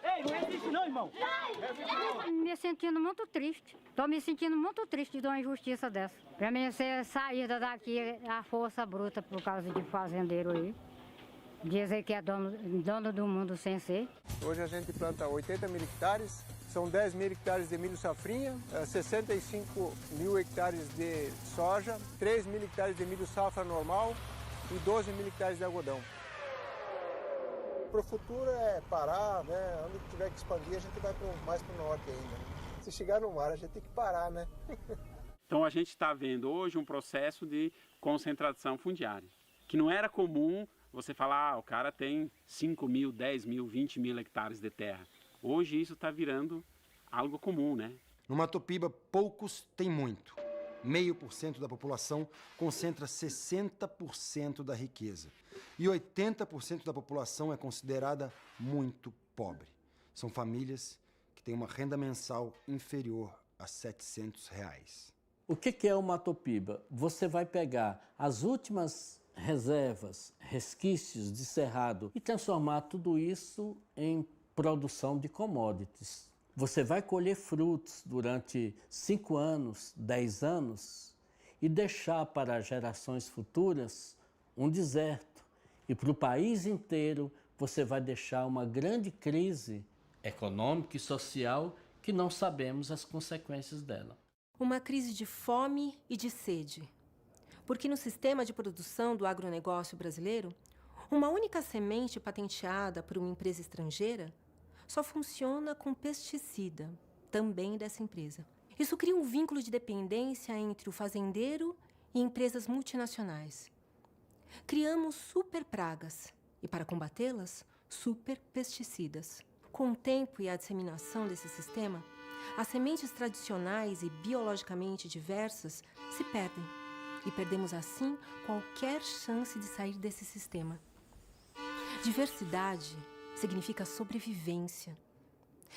Ei, não existe não, irmão. Me sentindo muito triste. Estou me sentindo muito triste de uma injustiça dessa. Para mim ser saída daqui a força bruta por causa de fazendeiro aí. Dizer que é dono do mundo sem ser. Hoje a gente planta 80 mil hectares. São 10 mil hectares de milho safrinha, 65 mil hectares de soja, 3 mil hectares de milho safra normal e 12 mil hectares de algodão. Para o futuro é parar, né? Onde tiver que expandir, a gente vai mais para o norte ainda. Se chegar no mar, a gente tem que parar, né? Então a gente está vendo hoje um processo de concentração fundiária, que não era comum você falar, o cara tem 5 mil, 10 mil, 20 mil hectares de terra. Hoje isso está virando algo comum, né? No Matopiba, poucos têm muito. 0,5% da população concentra 60% da riqueza. E 80% da população é considerada muito pobre. São famílias que têm uma renda mensal inferior a R$ 700. O que é o Matopiba? Você vai pegar as últimas reservas, resquícios de cerrado e transformar tudo isso em produção de commodities. Você vai colher frutos durante 5 anos, 10 anos e deixar para gerações futuras um deserto. E para o país inteiro você vai deixar uma grande crise econômica e social que não sabemos as consequências dela. Uma crise de fome e de sede. Porque no sistema de produção do agronegócio brasileiro, uma única semente patenteada por uma empresa estrangeira só funciona com pesticida, também dessa empresa. Isso cria um vínculo de dependência entre o fazendeiro e empresas multinacionais. Criamos super pragas e, para combatê-las, super pesticidas. Com o tempo e a disseminação desse sistema, as sementes tradicionais e biologicamente diversas se perdem. E perdemos, assim, qualquer chance de sair desse sistema. Diversidade significa sobrevivência.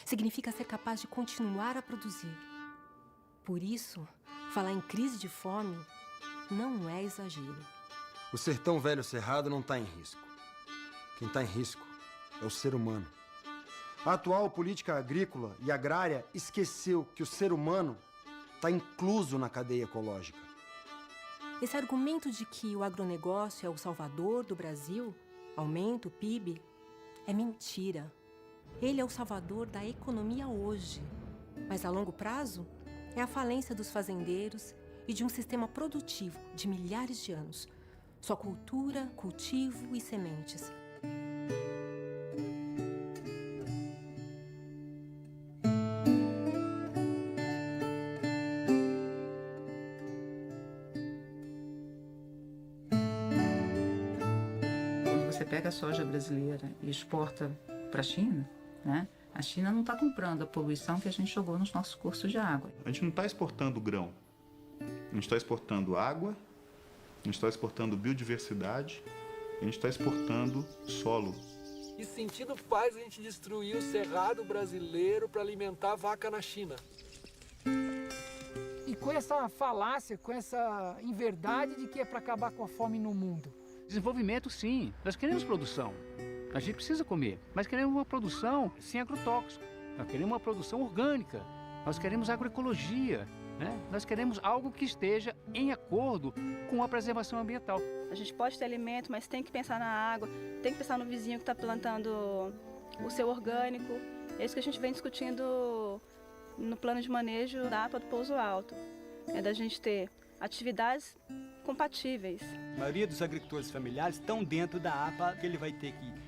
significa ser capaz de continuar a produzir. Por isso, falar em crise de fome não é exagero. O sertão velho cerrado não está em risco. Quem está em risco é o ser humano. A atual política agrícola e agrária esqueceu que o ser humano está incluso na cadeia ecológica. Esse argumento de que o agronegócio é o salvador do Brasil, aumenta o PIB, é mentira. Ele é o salvador da economia hoje, mas a longo prazo é a falência dos fazendeiros e de um sistema produtivo de milhares de anos. Só cultura, cultivo e sementes. Você pega a soja brasileira e exporta para a China, né? A China não está comprando a poluição que a gente jogou nos nossos cursos de água. A gente não está exportando grão, a gente está exportando água, a gente está exportando biodiversidade, a gente está exportando solo. Que sentido faz a gente destruir o cerrado brasileiro para alimentar a vaca na China? E com essa falácia, com essa inverdade de que é para acabar com a fome no mundo. Desenvolvimento, sim. Nós queremos produção. A gente precisa comer, mas queremos uma produção sem agrotóxico. Nós queremos uma produção orgânica. Nós queremos agroecologia, né? Nós queremos algo que esteja em acordo com a preservação ambiental. A gente pode ter alimento, mas tem que pensar na água, tem que pensar no vizinho que está plantando o seu orgânico. É isso que a gente vem discutindo no plano de manejo da APA do Pouso Alto. É da gente ter atividades compatíveis. A maioria dos agricultores familiares estão dentro da APA, que ele vai ter que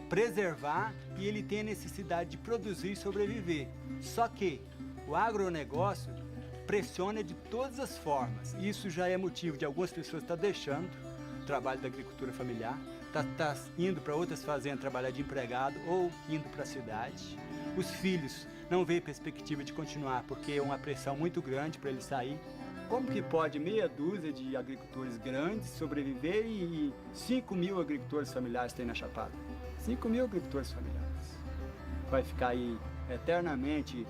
preservar e ele tem a necessidade de produzir e sobreviver. Só que o agronegócio pressiona de todas as formas. Isso já é motivo de algumas pessoas estar deixando o trabalho da agricultura familiar, tá indo para outras fazendas trabalhar de empregado ou indo para a cidade. Os filhos não veem perspectiva de continuar porque é uma pressão muito grande para eles sair. Como que pode meia dúzia de agricultores grandes sobreviver e 5.000 agricultores familiares tem na Chapada? 5.000 agricultores familiares. Vai ficar aí eternamente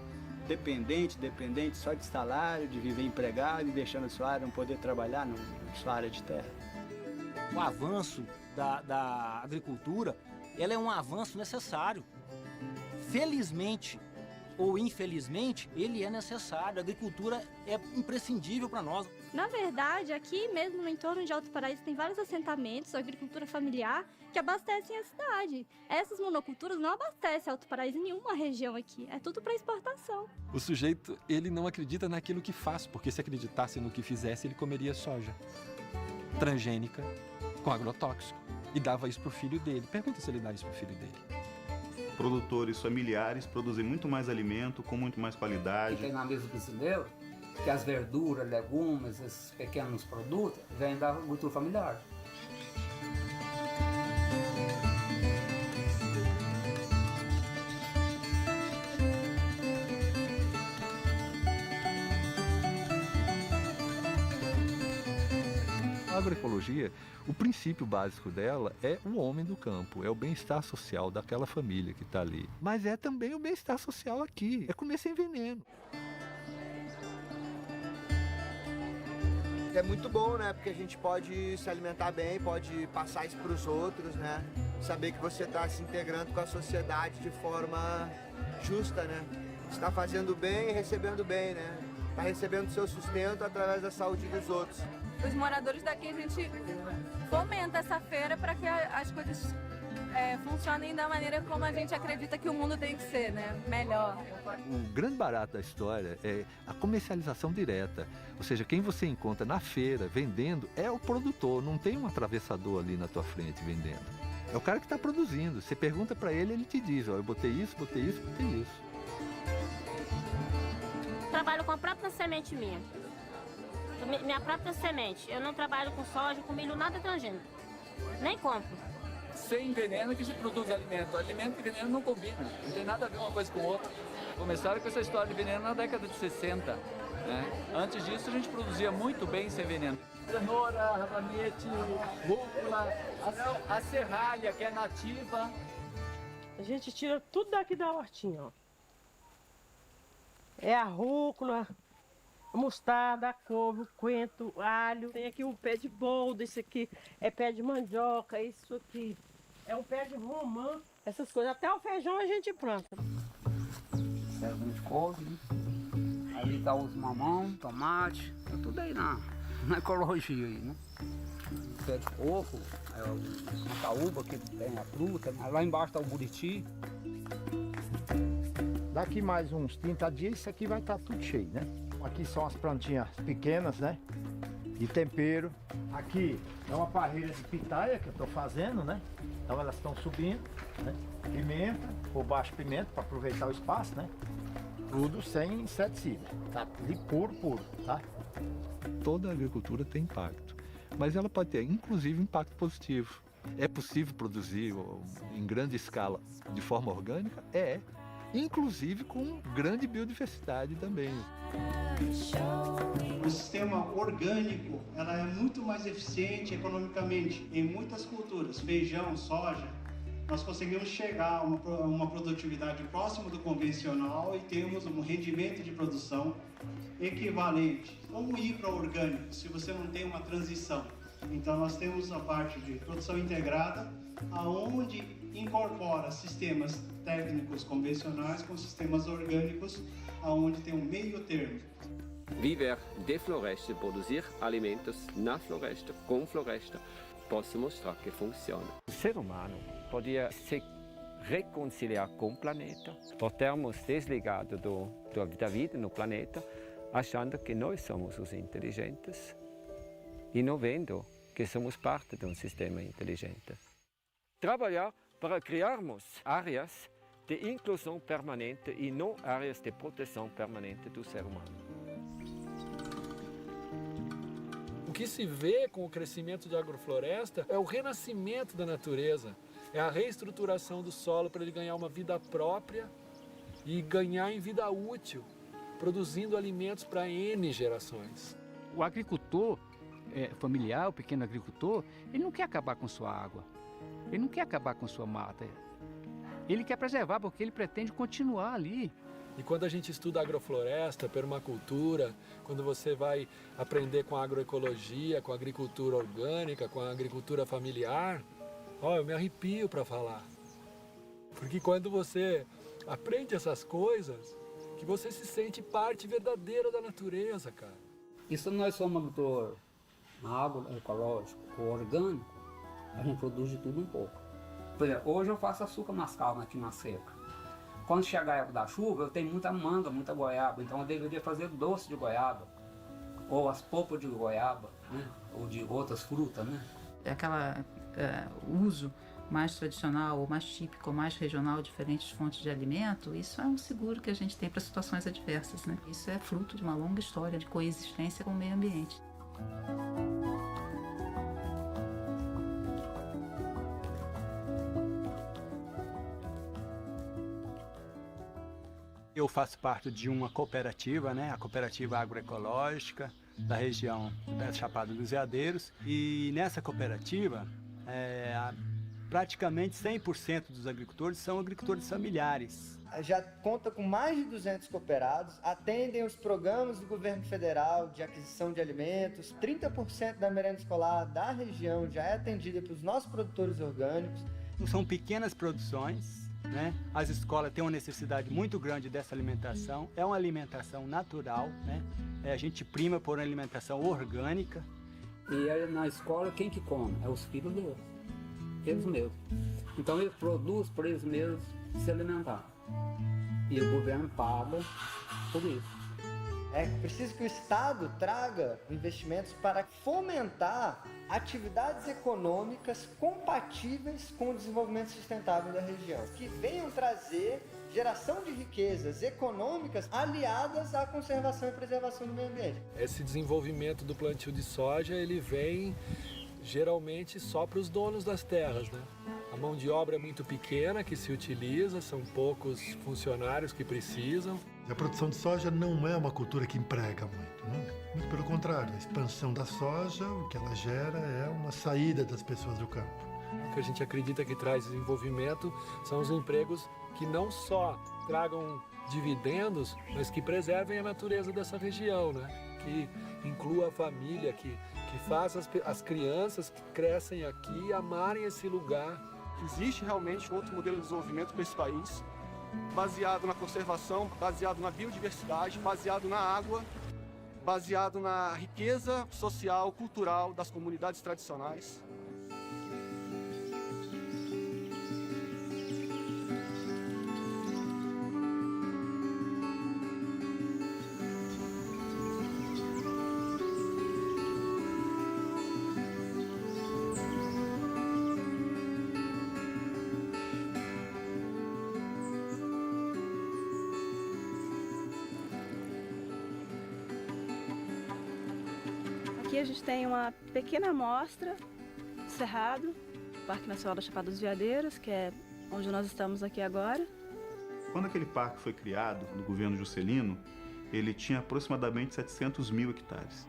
dependente só de salário, de viver empregado e deixando a sua área não poder trabalhar na sua área de terra. O avanço da agricultura, ela é um avanço necessário. Felizmente ou infelizmente, ele é necessário. A agricultura é imprescindível para nós. Na verdade, aqui mesmo no entorno de Alto Paraíso tem vários assentamentos, agricultura familiar, que abastecem a cidade. Essas monoculturas não abastecem Alto Paraíso em nenhuma região aqui. É tudo para exportação. O sujeito, ele não acredita naquilo que faz, porque se acreditasse no que fizesse, ele comeria soja transgênica com agrotóxico e dava isso pro filho dele. Pergunta se ele dá isso pro filho dele. Produtores familiares produzem muito mais alimento, com muito mais qualidade. Tem na mesa brasileira que as verduras, legumes, esses pequenos produtos, vêm da agricultura familiar. A agroecologia, o princípio básico dela é o homem do campo, é o bem-estar social daquela família que está ali. Mas é também o bem-estar social aqui, é comer sem veneno. É muito bom, né? Porque a gente pode se alimentar bem, pode passar isso para os outros, né? Saber que você está se integrando com a sociedade de forma justa, né? Está fazendo bem e recebendo bem, né? Está recebendo seu sustento através da saúde dos outros. Os moradores daqui, a gente fomenta essa feira para que as coisas funcionem da maneira como a gente acredita que o mundo tem que ser, né? Melhor. O grande barato da história é a comercialização direta. Ou seja, quem você encontra na feira vendendo é o produtor, não tem um atravessador ali na tua frente vendendo. É o cara que está produzindo. Você pergunta para ele, ele te diz, ó, eu botei isso, botei isso, botei isso. Trabalho com a própria semente minha. Minha própria semente. Eu não trabalho com soja, com milho, nada transgênico. Nem compro. Sem veneno que se produz alimento. Alimento e veneno não combinam. Não tem nada a ver uma coisa com outra. Começaram com essa história de veneno na década de 60. Né? Antes disso, a gente produzia muito bem sem veneno. Cenoura, rabanete, rúcula, a serralha, que é nativa. A gente tira tudo daqui da hortinha, ó. É a rúcula, a mostarda, a couve, o coentro, o alho. Tem aqui um pé de boldo, isso aqui é pé de mandioca, isso aqui é um pé de romã. Essas coisas, até o feijão a gente planta. Serve de couve, né? Ali tá os mamão, tomate, tá tudo aí na ecologia aí, né? Pé de coco, o macaúba que tem a fruta, né? Lá embaixo tá o buriti. Daqui mais uns 30 dias isso aqui vai estar tudo cheio, né? Aqui são as plantinhas pequenas, né? De tempero. Aqui é uma parreira de pitaia que eu estou fazendo, né? Então elas estão subindo, né? Pimenta, por baixo pimenta, para aproveitar o espaço, né? Tudo sem inseticida, tá? De puro, tá? Toda a agricultura tem impacto, mas ela pode ter, inclusive, impacto positivo. É possível produzir em grande escala de forma orgânica? É. Inclusive com grande biodiversidade também. O sistema orgânico ela é muito mais eficiente economicamente. Em muitas culturas, feijão, soja, nós conseguimos chegar a uma produtividade próxima do convencional e temos um rendimento de produção equivalente. Como ir para o orgânico se você não tem uma transição? Então nós temos a parte de produção integrada, aonde incorpora sistemas técnicos convencionais com sistemas orgânicos, aonde tem um meio termo. Viver de floresta e produzir alimentos na floresta, com floresta, posso mostrar que funciona. O ser humano podia se reconciliar com o planeta, por termos desligado da vida no planeta, achando que nós somos os inteligentes e não vendo que somos parte de um sistema inteligente. Trabalhar para criarmos áreas de inclusão permanente e não áreas de proteção permanente do ser humano. O que se vê com o crescimento de agrofloresta é o renascimento da natureza, é a reestruturação do solo para ele ganhar uma vida própria e ganhar em vida útil, produzindo alimentos para N gerações. O agricultor familiar, o pequeno agricultor, ele não quer acabar com sua água, ele não quer acabar com sua mata, ele quer preservar porque ele pretende continuar ali. E quando a gente estuda agrofloresta, permacultura, quando você vai aprender com a agroecologia, com a agricultura orgânica, com a agricultura familiar, eu me arrepio para falar. Porque quando você aprende essas coisas, que você se sente parte verdadeira da natureza, cara. E se nós somos agricultor agroecológico ou orgânico, a gente produz de tudo um pouco. Por exemplo, hoje eu faço açúcar mascavo aqui na seca. Quando chegar a época da chuva, eu tenho muita manga, muita goiaba, então eu deveria fazer doce de goiaba, ou as polpas de goiaba, né? Ou de outras frutas, né? Uso mais tradicional, ou mais típico, ou mais regional, diferentes fontes de alimento, isso é um seguro que a gente tem para situações adversas, né? Isso é fruto de uma longa história de coexistência com o meio ambiente. Eu faço parte de uma cooperativa, né? A Cooperativa Agroecológica da região da Chapada dos Veadeiros. E nessa cooperativa, praticamente 100% dos agricultores são agricultores familiares. Já conta com mais de 200 cooperados, atendem os programas do governo federal de aquisição de alimentos. 30% da merenda escolar da região já é atendida pelos nossos produtores orgânicos. São pequenas produções, né? As escolas têm uma necessidade muito grande dessa alimentação. É uma alimentação natural, né? A gente prima por uma alimentação orgânica. E na escola quem que come? É os filhos deles, eles mesmos. Então eles produzem para eles mesmos se alimentar. E o governo paga por isso. É preciso que o Estado traga investimentos para fomentar atividades econômicas compatíveis com o desenvolvimento sustentável da região, que venham trazer geração de riquezas econômicas aliadas à conservação e preservação do meio ambiente. Esse desenvolvimento do plantio de soja, ele vem geralmente só para os donos das terras, né? A mão de obra é muito pequena que se utiliza, são poucos funcionários que precisam. A produção de soja não é uma cultura que emprega muito, né? Muito pelo contrário, a expansão da soja, o que ela gera é uma saída das pessoas do campo. O que a gente acredita que traz desenvolvimento são os empregos que não só tragam dividendos, mas que preservem a natureza dessa região, né? Que inclua a família, que faça as crianças que crescem aqui amarem esse lugar. Existe realmente outro modelo de desenvolvimento para esse país, baseado na conservação, baseado na biodiversidade, baseado na água, baseado na riqueza social, cultural das comunidades tradicionais. Aqui a gente tem uma pequena amostra do Cerrado, Parque Nacional da Chapada dos Veadeiros, que é onde nós estamos aqui agora. Quando aquele parque foi criado, no governo Juscelino, ele tinha aproximadamente 700 mil hectares.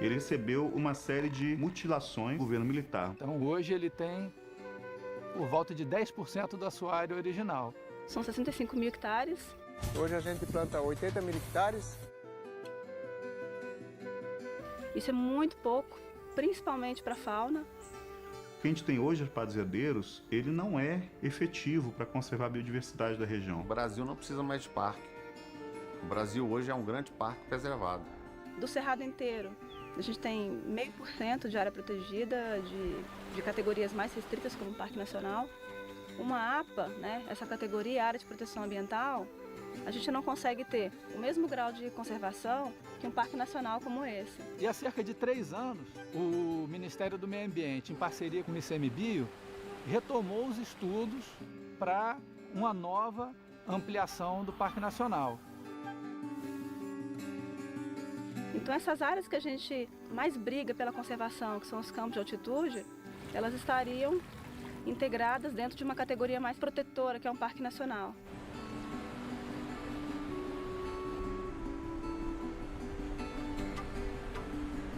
Ele recebeu uma série de mutilações do governo militar. Então hoje ele tem por volta de 10% da sua área original. São 65 mil hectares. Hoje a gente planta 80 mil hectares. Isso é muito pouco, principalmente para a fauna. O que a gente tem hoje, Chapada dos Veadeiros, ele não é efetivo para conservar a biodiversidade da região. O Brasil não precisa mais de parque. O Brasil hoje é um grande parque preservado. Do Cerrado inteiro, a gente tem 0,5% de área protegida, de categorias mais restritas, como o Parque Nacional. Uma APA, né, essa categoria, Área de Proteção Ambiental, a gente não consegue ter o mesmo grau de conservação que um parque nacional como esse. E há cerca de 3 anos, o Ministério do Meio Ambiente, em parceria com o ICMBio, retomou os estudos para uma nova ampliação do Parque Nacional. Então essas áreas que a gente mais briga pela conservação, que são os campos de altitude, elas estariam integradas dentro de uma categoria mais protetora, que é um parque nacional.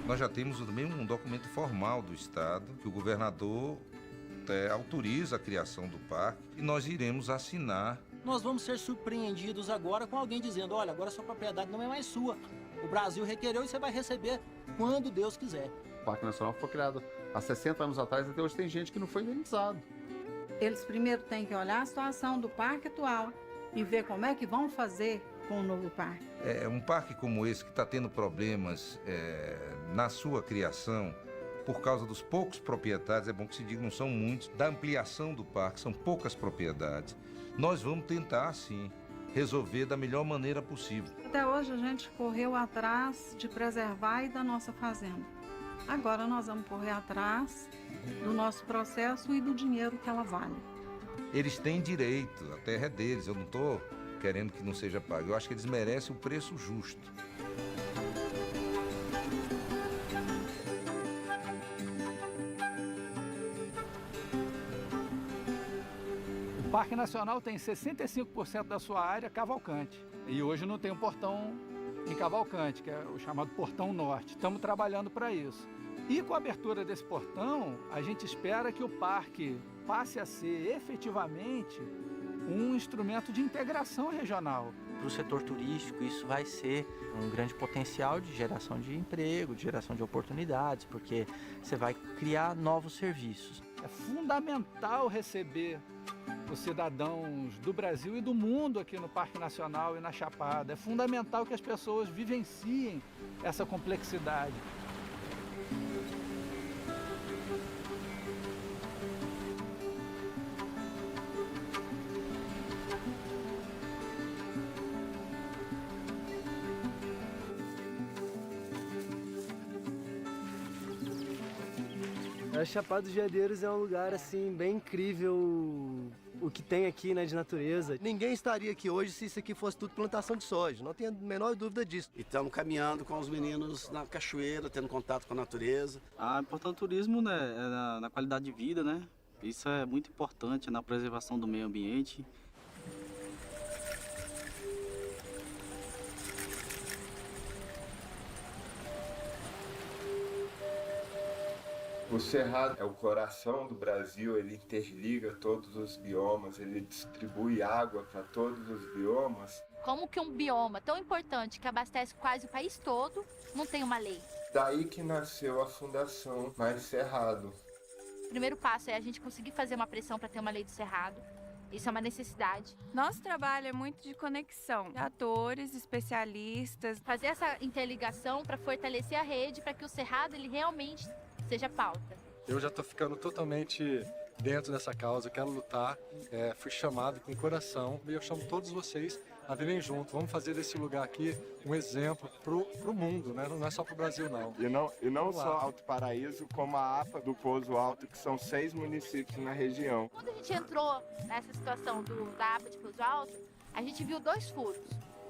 Nós já temos também um documento formal do Estado, que o governador autoriza a criação do parque e nós iremos assinar. Nós vamos ser surpreendidos agora com alguém dizendo, olha, agora sua propriedade não é mais sua. O Brasil requereu e você vai receber quando Deus quiser. O Parque Nacional foi criado há 60 anos atrás, até hoje tem gente que não foi indenizado. Eles primeiro têm que olhar a situação do parque atual e ver como é que vão fazer com o novo parque. Um parque como esse que está tendo problemas na sua criação, por causa dos poucos proprietários, é bom que se diga, não são muitos, da ampliação do parque, são poucas propriedades. Nós vamos tentar, sim, resolver da melhor maneira possível. Até hoje a gente correu atrás de preservar e da nossa fazenda. Agora nós vamos correr atrás do nosso processo e do dinheiro que ela vale. Eles têm direito, a terra é deles, eu não estou querendo que não seja pago. Eu acho que eles merecem o preço justo. O Parque Nacional tem 65% da sua área Cavalcante. E hoje não tem um portão em Cavalcante, que é o chamado Portão Norte. Estamos trabalhando para isso. E com a abertura desse portão, a gente espera que o parque passe a ser efetivamente um instrumento de integração regional. Para o setor turístico, isso vai ser um grande potencial de geração de emprego, de geração de oportunidades, porque você vai criar novos serviços. É fundamental receber os cidadãos do Brasil e do mundo aqui no Parque Nacional e na Chapada. É fundamental que as pessoas vivenciem essa complexidade. A Chapada dos Veadeiros é um lugar assim bem incrível, o que tem aqui, né, de natureza. Ninguém estaria aqui hoje se isso aqui fosse tudo plantação de soja, não tenho a menor dúvida disso. E estamos caminhando com os meninos na cachoeira, tendo contato com a natureza. A importância do turismo, né, é na qualidade de vida, né? Isso é muito importante na preservação do meio ambiente. O Cerrado é o coração do Brasil, ele interliga todos os biomas, ele distribui água para todos os biomas. Como que um bioma tão importante que abastece quase o país todo não tem uma lei? Daí que nasceu a Fundação Mais Cerrado. O primeiro passo é a gente conseguir fazer uma pressão para ter uma lei do Cerrado. Isso é uma necessidade. Nosso trabalho é muito de conexão, atores, especialistas. Fazer essa interligação para fortalecer a rede, para que o Cerrado ele realmente seja pauta. Eu já estou ficando totalmente dentro dessa causa, quero lutar, fui chamado com o coração e eu chamo todos vocês a virem junto. Vamos fazer desse lugar aqui um exemplo pro mundo, né? Não é só pro Brasil, não. E não só Alto Paraíso, como a APA do Pouso Alto, que são 6 municípios na região. Quando a gente entrou nessa situação da APA de Pouso Alto, a gente viu 2 furos.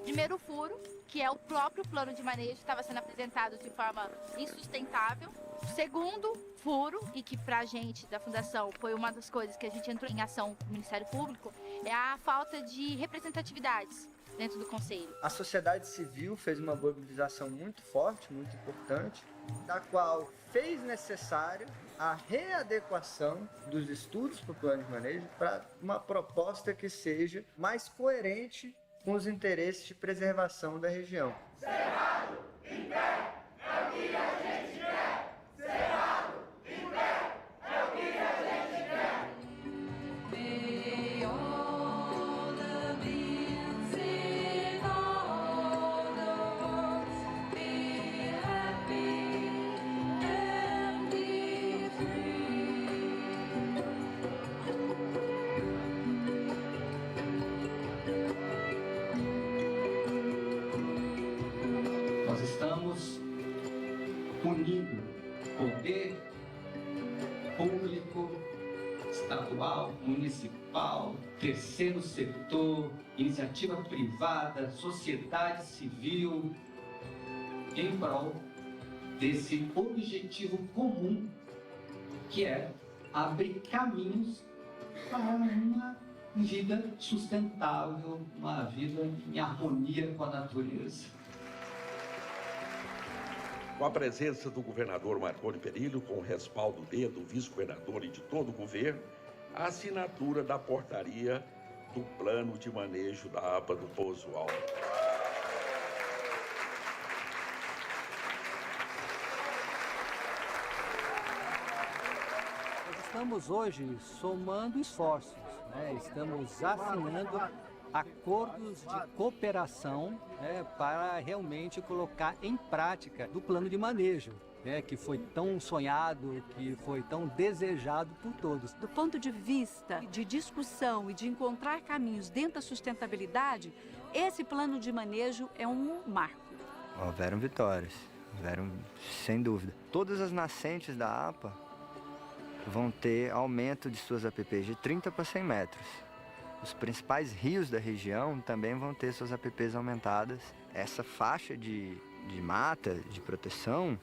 Primeiro furo, que é o próprio plano de manejo que estava sendo apresentado de forma insustentável. O segundo furo, e que pra gente da Fundação foi uma das coisas que a gente entrou em ação com o Ministério Público, é a falta de representatividades dentro do Conselho. A sociedade civil fez uma mobilização muito forte, muito importante, da qual fez necessário a readequação dos estudos para o plano de manejo para uma proposta que seja mais coerente com os interesses de preservação da região. Cerrado em pé, é o que a gente quer! Cerrado em pé, é o que a gente quer! May all the beings in all the worlds be happy and be free. Nós estamos unindo poder público, estadual, municipal, terceiro setor, iniciativa privada, sociedade civil, em prol desse objetivo comum, que é abrir caminhos para uma vida sustentável, uma vida em harmonia com a natureza. Com a presença do governador Marconi Perillo, com o respaldo do vice-governador e de todo o governo, a assinatura da portaria do plano de manejo da APA do Pouso Alto. Nós estamos hoje somando esforços, né? Estamos assinando acordos de cooperação, né, para realmente colocar em prática do plano de manejo, né, que foi tão sonhado, que foi tão desejado por todos. Do ponto de vista de discussão e de encontrar caminhos dentro da sustentabilidade, esse plano de manejo é um marco. Houveram vitórias, houveram sem dúvida. Todas as nascentes da APA vão ter aumento de suas APPs de 30 para 100 metros. Os principais rios da região também vão ter suas APPs aumentadas. Essa faixa de mata, de proteção,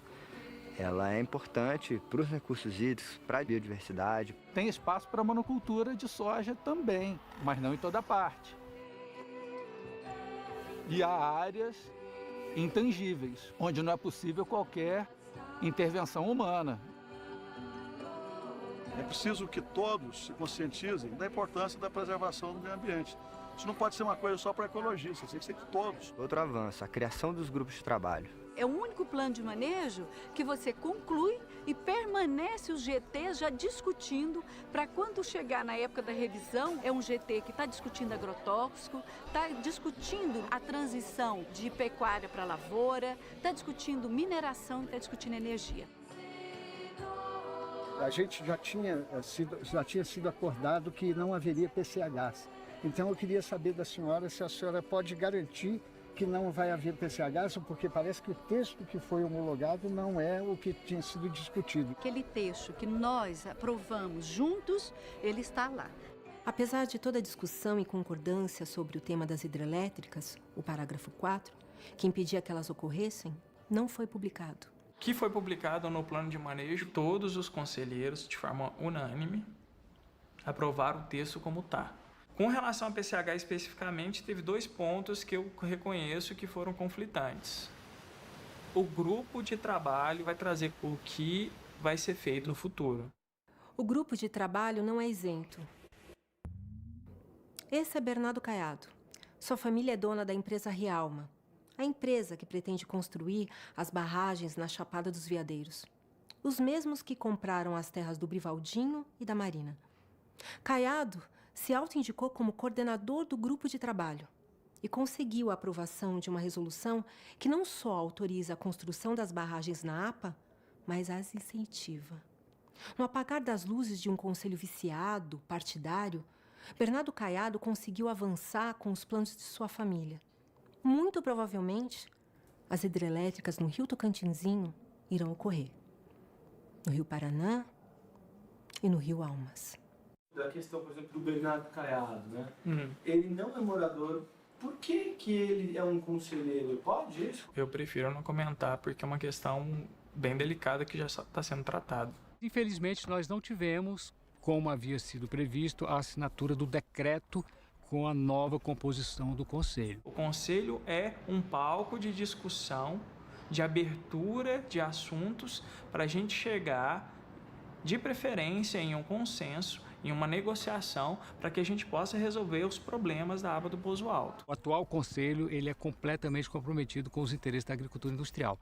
ela é importante para os recursos hídricos, para a biodiversidade. Tem espaço para monocultura de soja também, mas não em toda parte. E há áreas intangíveis, onde não é possível qualquer intervenção humana. É preciso que todos se conscientizem da importância da preservação do meio ambiente. Isso não pode ser uma coisa só para ecologistas, tem que ser de todos. Outro avanço, a criação dos grupos de trabalho. É o único plano de manejo que você conclui e permanece os GTs já discutindo para quando chegar na época da revisão, é um GT que está discutindo agrotóxico, está discutindo a transição de pecuária para lavoura, está discutindo mineração e está discutindo energia. A gente já tinha sido acordado que não haveria PCHs. Então eu queria saber da senhora se a senhora pode garantir que não vai haver PCHs, porque parece que o texto que foi homologado não é o que tinha sido discutido. Aquele texto que nós aprovamos juntos, ele está lá. Apesar de toda a discussão e concordância sobre o tema das hidrelétricas, o parágrafo 4, que impedia que elas ocorressem, não foi publicado. Que foi publicado no plano de manejo, todos os conselheiros, de forma unânime, aprovaram o texto como está. Com relação ao PCH especificamente, teve 2 pontos que eu reconheço que foram conflitantes. O grupo de trabalho vai trazer o que vai ser feito no futuro. O grupo de trabalho não é isento. Esse é Bernardo Caiado. Sua família é dona da empresa Rialma, a empresa que pretende construir as barragens na Chapada dos Veadeiros. Os mesmos que compraram as terras do Brivaldinho e da Marina. Caiado se auto-indicou como coordenador do grupo de trabalho e conseguiu a aprovação de uma resolução que não só autoriza a construção das barragens na APA, mas as incentiva. No apagar das luzes de um conselho viciado, partidário, Bernardo Caiado conseguiu avançar com os planos de sua família. Muito provavelmente, as hidrelétricas no Rio Tocantinzinho irão ocorrer. No Rio Paraná e no Rio Almas. Da questão, por exemplo, do Bernardo Caiado, né? Ele não é morador. Por que ele é um conselheiro? Pode isso? Eu prefiro não comentar porque é uma questão bem delicada que já está sendo tratada. Infelizmente, nós não tivemos, como havia sido previsto, a assinatura do decreto com a nova composição do Conselho. O Conselho é um palco de discussão, de abertura de assuntos para a gente chegar, de preferência, em um consenso, em uma negociação, para que a gente possa resolver os problemas da APA do Pouso Alto. O atual Conselho ele é completamente comprometido com os interesses da agricultura industrial.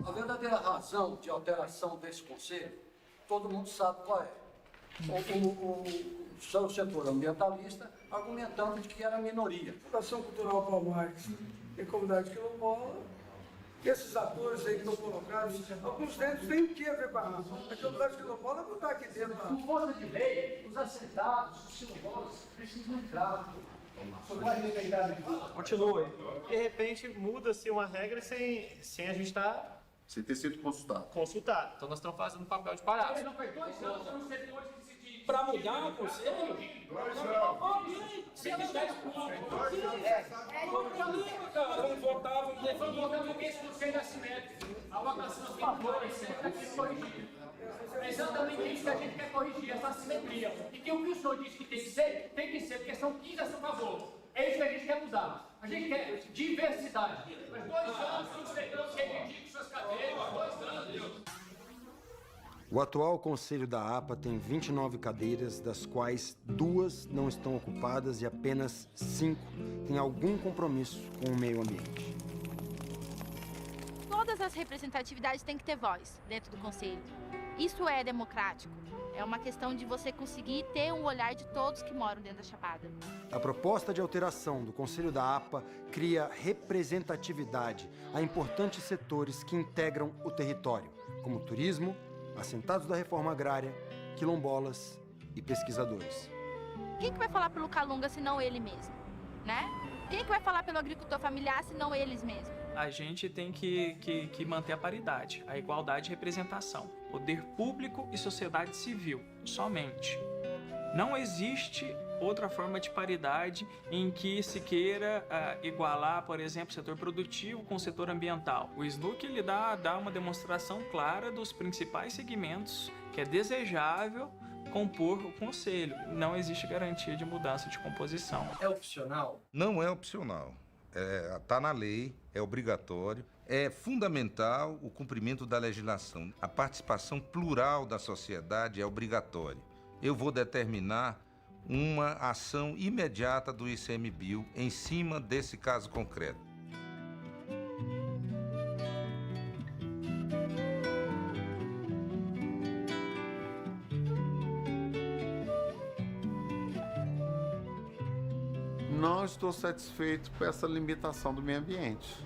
A verdadeira razão de alteração desse conselho, todo mundo sabe qual é. O setor ambientalista argumentando de que era minoria. Fundação Cultural Paulo Marques e Comunidade Quilombola, esses atores aí que estão colocados, alguns deles têm o que a ver com a razão. A Comunidade Quilombola não está aqui dentro. Por força de lei, os assentados, os quilombolas, precisam entrar. Continue. De repente, muda-se uma regra sem a gente estar... Sem ter sido consultado. Então nós estamos fazendo papel de parado. Não faz 2 anos nos setores que decidiram. Para mudar o conselho? 2 anos. Você que está expondo. Não votavam em Votamos esse conselho assimétrico. A votação assimétrica sempre aqui corrigida. É exatamente isso que a gente quer corrigir, essa assimetria. E que o que o senhor disse que tem que ser, porque são 15 a seu favor. É isso que a gente quer mudar. A gente quer diversidade. Mas 2 anos que os setores reivindicam suas cadeiras, 2 anos. O atual Conselho da APA tem 29 cadeiras, das quais 2 não estão ocupadas e apenas 5 têm algum compromisso com o meio ambiente. Todas as representatividades têm que ter voz dentro do conselho. Isso é democrático. É uma questão de você conseguir ter um olhar de todos que moram dentro da Chapada. A proposta de alteração do Conselho da APA cria representatividade a importantes setores que integram o território, como turismo, assentados da reforma agrária, quilombolas e pesquisadores. Quem que vai falar pelo Calunga se não ele mesmo, né? Quem que vai falar pelo agricultor familiar se não eles mesmos? A gente tem que manter a paridade, a igualdade de representação. Poder público e sociedade civil, somente. Não existe outra forma de paridade em que se queira igualar, por exemplo, o setor produtivo com o setor ambiental. O SNUC ele dá uma demonstração clara dos principais segmentos que é desejável compor o conselho. Não existe garantia de mudança de composição. É opcional? Não é opcional. Está na lei, é obrigatório. É fundamental o cumprimento da legislação. A participação plural da sociedade é obrigatória. Eu vou determinar uma ação imediata do ICMBio em cima desse caso concreto. Não estou satisfeito com essa limitação do meio ambiente.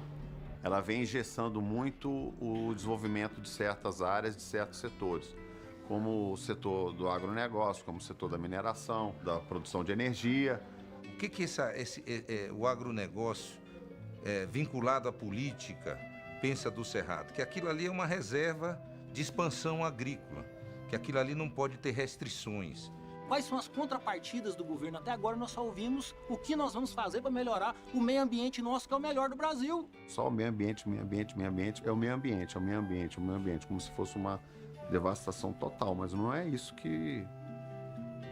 Ela vem engessando muito o desenvolvimento de certas áreas, de certos setores, como o setor do agronegócio, como o setor da mineração, da produção de energia. O que o agronegócio vinculado à política pensa do Cerrado? Que aquilo ali é uma reserva de expansão agrícola, que aquilo ali não pode ter restrições. Quais são as contrapartidas do governo? Até agora nós só ouvimos o que nós vamos fazer para melhorar o meio ambiente nosso, que é o melhor do Brasil. Só o meio ambiente, meio ambiente, meio ambiente, é o meio ambiente, é o meio ambiente, é o meio ambiente, como se fosse uma devastação total, mas não é isso que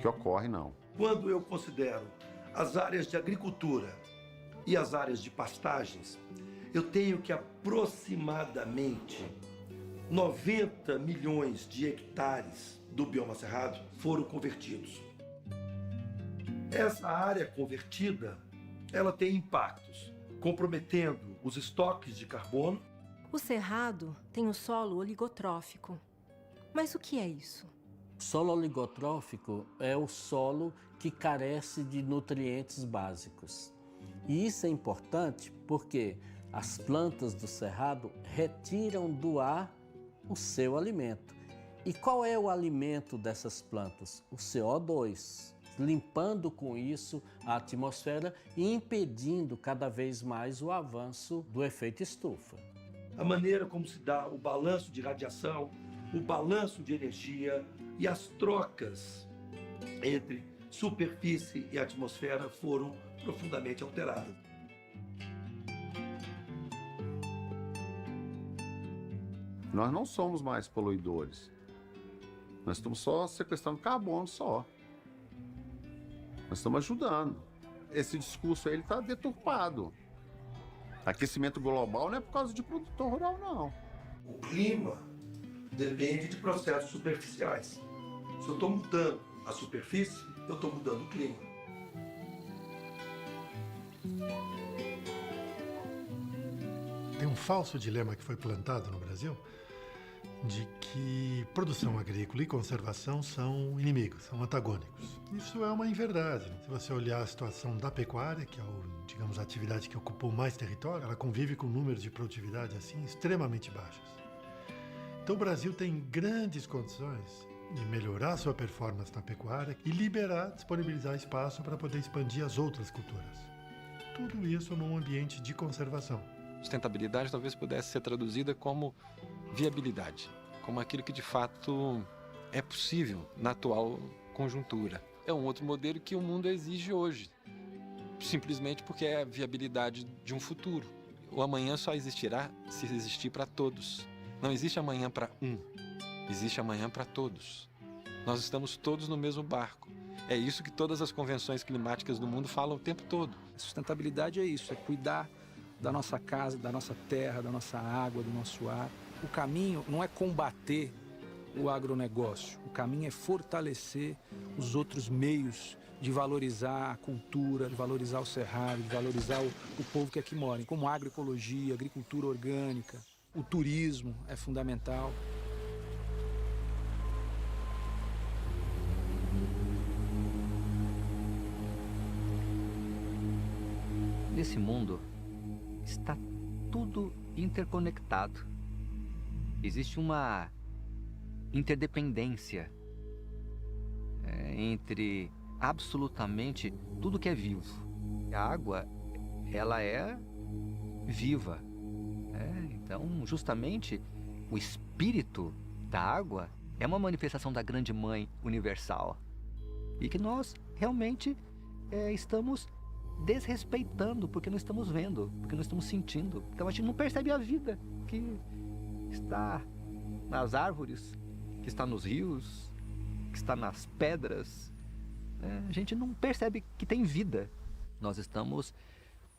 ocorre, não. Quando eu considero as áreas de agricultura e as áreas de pastagens, eu tenho que aproximadamente 90 milhões de hectares do bioma cerrado foram convertidos. Essa área convertida, ela tem impactos, comprometendo os estoques de carbono. O cerrado tem o solo oligotrófico. Mas o que é isso? Solo oligotrófico é o solo que carece de nutrientes básicos. E isso é importante porque as plantas do cerrado retiram do ar o seu alimento. E qual é o alimento dessas plantas? O CO2, limpando com isso a atmosfera e impedindo cada vez mais o avanço do efeito estufa. A maneira como se dá o balanço de radiação, o balanço de energia e as trocas entre superfície e atmosfera foram profundamente alteradas. Nós não somos mais poluidores. Nós estamos só sequestrando carbono só. Nós estamos ajudando. Esse discurso aí está deturpado. Aquecimento global não é por causa de produtor rural, não. O clima depende de processos superficiais. Se eu estou mudando a superfície, eu estou mudando o clima. Tem um falso dilema que foi plantado no Brasil de que produção agrícola e conservação são inimigos, são antagônicos. Isso é uma inverdade. Se você olhar a situação da pecuária, que é a atividade que ocupou mais território, ela convive com números de produtividade assim extremamente baixos. Então o Brasil tem grandes condições de melhorar sua performance na pecuária e disponibilizar espaço para poder expandir as outras culturas. Tudo isso num ambiente de conservação. Sustentabilidade talvez pudesse ser traduzida como viabilidade, como aquilo que de fato é possível na atual conjuntura. É um outro modelo que o mundo exige hoje, simplesmente porque é a viabilidade de um futuro. O amanhã só existirá se existir para todos. Não existe amanhã para um, existe amanhã para todos. Nós estamos todos no mesmo barco. É isso que todas as convenções climáticas do mundo falam o tempo todo. Sustentabilidade é isso, é cuidar da nossa casa, da nossa terra, da nossa água, do nosso ar. O caminho não é combater o agronegócio, o caminho é fortalecer os outros meios de valorizar a cultura, de valorizar o cerrado, de valorizar o povo que aqui mora, como a agroecologia, agricultura orgânica, o turismo é fundamental. Nesse mundo está tudo interconectado. Existe uma interdependência entre absolutamente tudo que é vivo. A água, ela é viva. Então, justamente, o espírito da água é uma manifestação da grande mãe universal. E que nós realmente estamos desrespeitando, porque não estamos vendo, porque não estamos sentindo. Então a gente não percebe a vida que está nas árvores, que está nos rios, que está nas pedras. A gente não percebe que tem vida. Nós estamos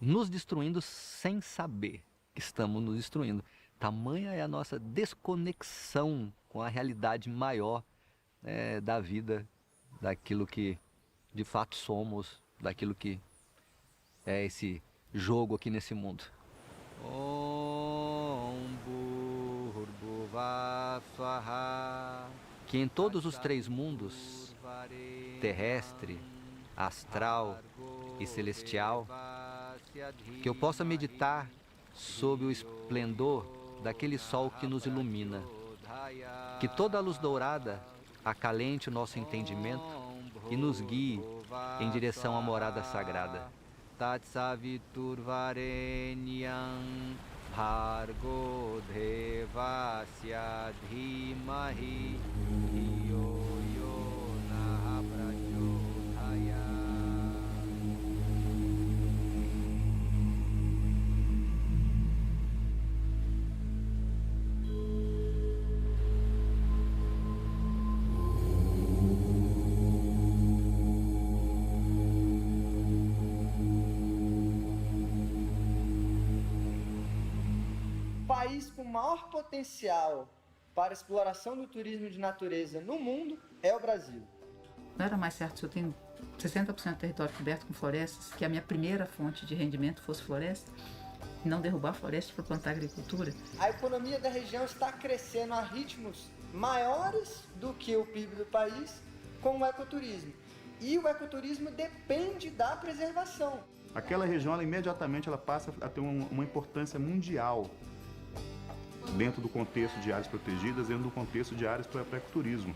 nos destruindo sem saber que estamos nos destruindo. Tamanha é a nossa desconexão com a realidade maior da vida, daquilo que de fato somos, daquilo que é esse jogo aqui nesse mundo. Que em todos os três mundos, terrestre, astral e celestial, que eu possa meditar sob o esplendor daquele sol que nos ilumina, que toda a luz dourada acalente o nosso entendimento e nos guie em direção à morada sagrada. Tat Savitur Varenyam Bhargo Devasya Dhimahi Dhiyo Yo Nah Prachodhaya. país com maior potencial para a exploração do turismo de natureza no mundo é o Brasil. Não era mais certo se eu tenho 60% do território coberto com florestas, que a minha primeira fonte de rendimento fosse floresta, e não derrubar a floresta para plantar agricultura? A economia da região está crescendo a ritmos maiores do que o PIB do país com o ecoturismo. E o ecoturismo depende da preservação. Aquela região, imediatamente, passa a ter uma importância mundial dentro do contexto de áreas protegidas, dentro do contexto de áreas para ecoturismo.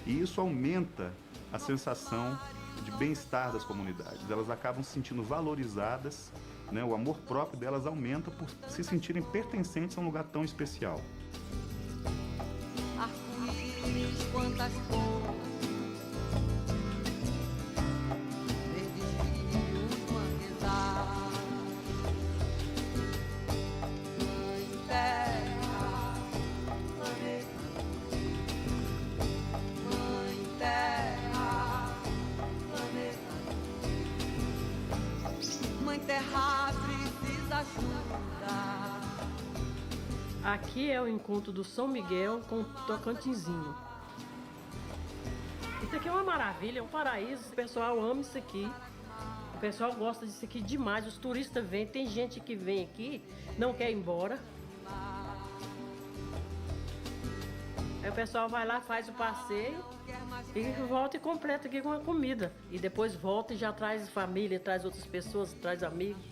E isso aumenta a sensação de bem-estar das comunidades. Elas acabam se sentindo valorizadas, né? O amor próprio delas aumenta por se sentirem pertencentes a um lugar tão especial. Arco-íris, quantas cores, verdes rios, manguezais, mãe terra, planeta, mãe terra, planeta, mãe terra precisa ajuda. Aqui é o encontro do São Miguel com o Tocantinzinho. Isso aqui é uma maravilha, é um paraíso. O pessoal ama isso aqui. O pessoal gosta disso aqui demais. Os turistas vêm, tem gente que vem aqui, não quer ir embora. Aí o pessoal vai lá, faz o passeio e volta e completa aqui com a comida. E depois volta e já traz família, traz outras pessoas, traz amigos.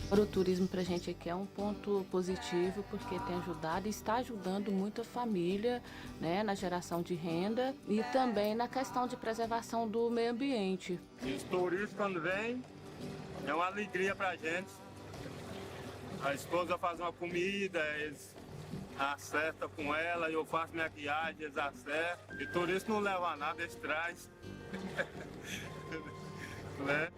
O turismo para a gente aqui é um ponto positivo porque tem ajudado e está ajudando muito a família, né, na geração de renda e também na questão de preservação do meio ambiente. E os turistas quando vêm é uma alegria para a gente. A esposa faz uma comida, eles acertam com ela, eu faço minha viagem, eles acertam. E turista não leva nada, eles trazem. Né?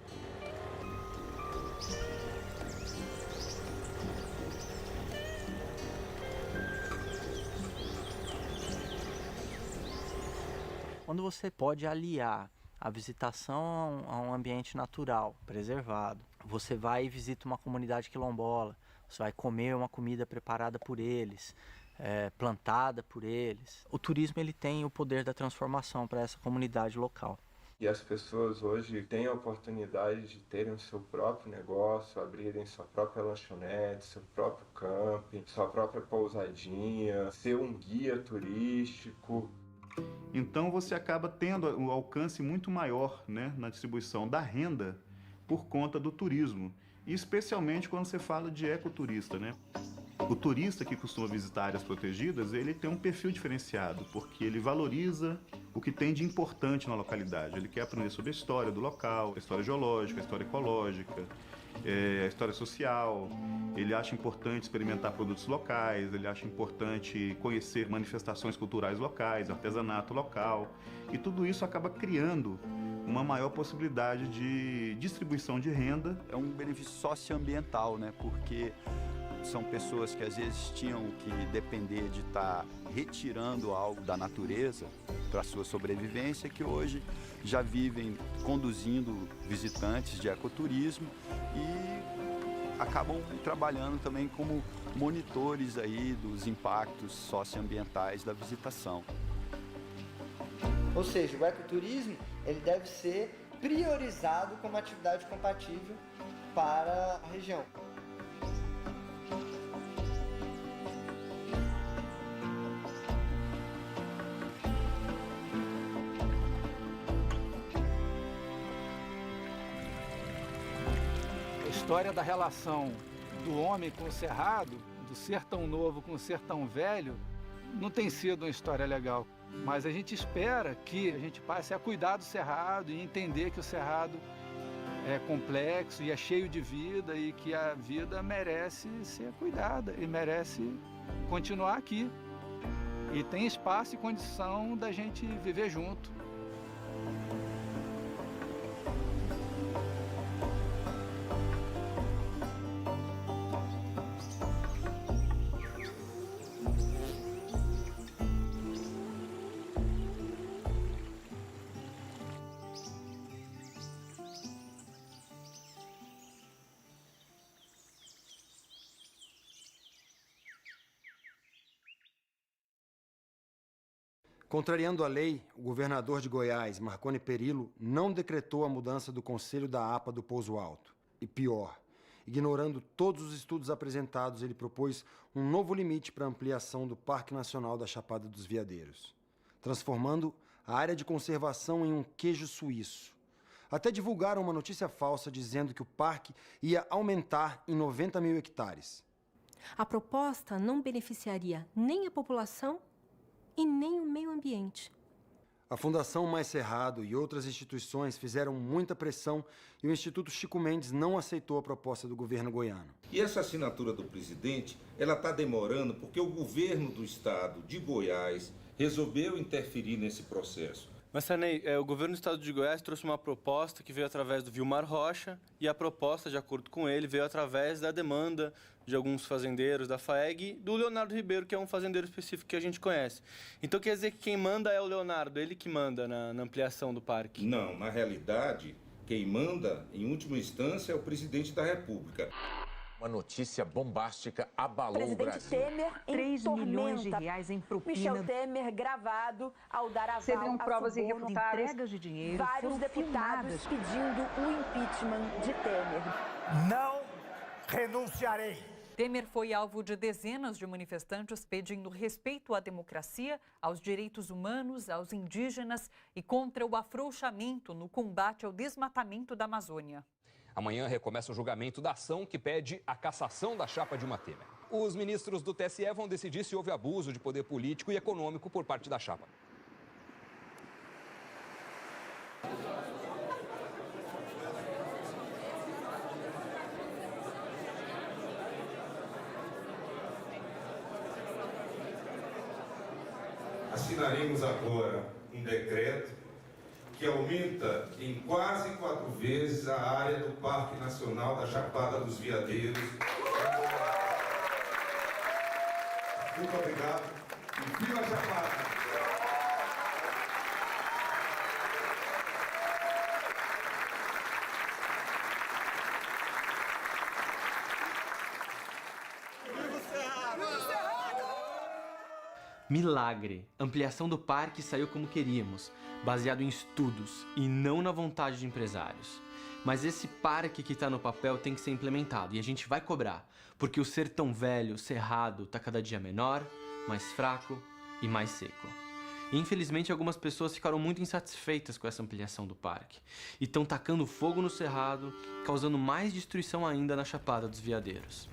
Quando você pode aliar a visitação a um ambiente natural, preservado, você vai e visita uma comunidade quilombola, você vai comer uma comida preparada por eles, plantada por eles. O turismo ele tem o poder da transformação para essa comunidade local. E as pessoas hoje têm a oportunidade de terem o seu próprio negócio, abrirem sua própria lanchonete, seu próprio camping, sua própria pousadinha, ser um guia turístico. Então você acaba tendo um alcance muito maior, né, na distribuição da renda por conta do turismo, e especialmente quando você fala de ecoturista, né? O turista que costuma visitar áreas protegidas, ele tem um perfil diferenciado, porque ele valoriza o que tem de importante na localidade. Ele quer aprender sobre a história do local, a história geológica, a história ecológica, a história social. Ele acha importante experimentar produtos locais, ele acha importante conhecer manifestações culturais locais, artesanato local. E tudo isso acaba criando uma maior possibilidade de distribuição de renda. É um benefício socioambiental, né? Porque são pessoas que às vezes tinham que depender de estar retirando algo da natureza para a sua sobrevivência, que hoje já vivem conduzindo visitantes de ecoturismo e acabam trabalhando também como monitores aí dos impactos socioambientais da visitação. Ou seja, o ecoturismo ele deve ser priorizado como atividade compatível para a região. A história da relação do homem com o cerrado, do sertão novo com o sertão velho, não tem sido uma história legal. Mas a gente espera que a gente passe a cuidar do cerrado e entender que o cerrado é complexo e é cheio de vida e que a vida merece ser cuidada e merece continuar aqui. E tem espaço e condição da gente viver junto. Contrariando a lei, o governador de Goiás, Marconi Perillo, não decretou a mudança do Conselho da APA do Pouso Alto. E pior, ignorando todos os estudos apresentados, ele propôs um novo limite para a ampliação do Parque Nacional da Chapada dos Veadeiros, transformando a área de conservação em um queijo suíço. Até divulgaram uma notícia falsa dizendo que o parque ia aumentar em 90 mil hectares. A proposta não beneficiaria nem a população e nem o meio ambiente. A Fundação Mais Cerrado e outras instituições fizeram muita pressão e o Instituto Chico Mendes não aceitou a proposta do governo goiano. E essa assinatura do presidente, ela está demorando porque o governo do estado de Goiás resolveu interferir nesse processo. Mas, Sarney, o governo do estado de Goiás trouxe uma proposta que veio através do Vilmar Rocha e a proposta, de acordo com ele, veio através da demanda de alguns fazendeiros da FAEG e do Leonardo Ribeiro, que é um fazendeiro específico que a gente conhece. Então quer dizer que quem manda é o Leonardo, ele que manda na ampliação do parque? Não, na realidade, quem manda, em última instância, é o presidente da República. Uma notícia bombástica abalou o Brasil. Temer 3 milhões de reais em propina. Michel Temer gravado ao dar aval Seriam provas a suborno, irrefutáveis. entregas de dinheiro. Vários Vários deputados deputados pedindo o impeachment de Temer. Não renunciarei. Temer foi alvo de dezenas de manifestantes pedindo respeito à democracia, aos direitos humanos, aos indígenas e contra o afrouxamento no combate ao desmatamento da Amazônia. Amanhã recomeça o julgamento da ação que pede a cassação da chapa Dilma Temer. Os ministros do TSE vão decidir se houve abuso de poder político e econômico por parte da chapa. Assinaremos agora um decreto que aumenta em quase 4 vezes a área do Parque Nacional da Chapada dos Veadeiros. Muito obrigado e viva a Chapada! Milagre! Ampliação do parque saiu como queríamos, baseado em estudos e não na vontade de empresários. Mas esse parque que está no papel tem que ser implementado e a gente vai cobrar, porque o sertão velho, cerrado, está cada dia menor, mais fraco e mais seco. E, infelizmente, algumas pessoas ficaram muito insatisfeitas com essa ampliação do parque e estão tacando fogo no cerrado, causando mais destruição ainda na Chapada dos Veadeiros.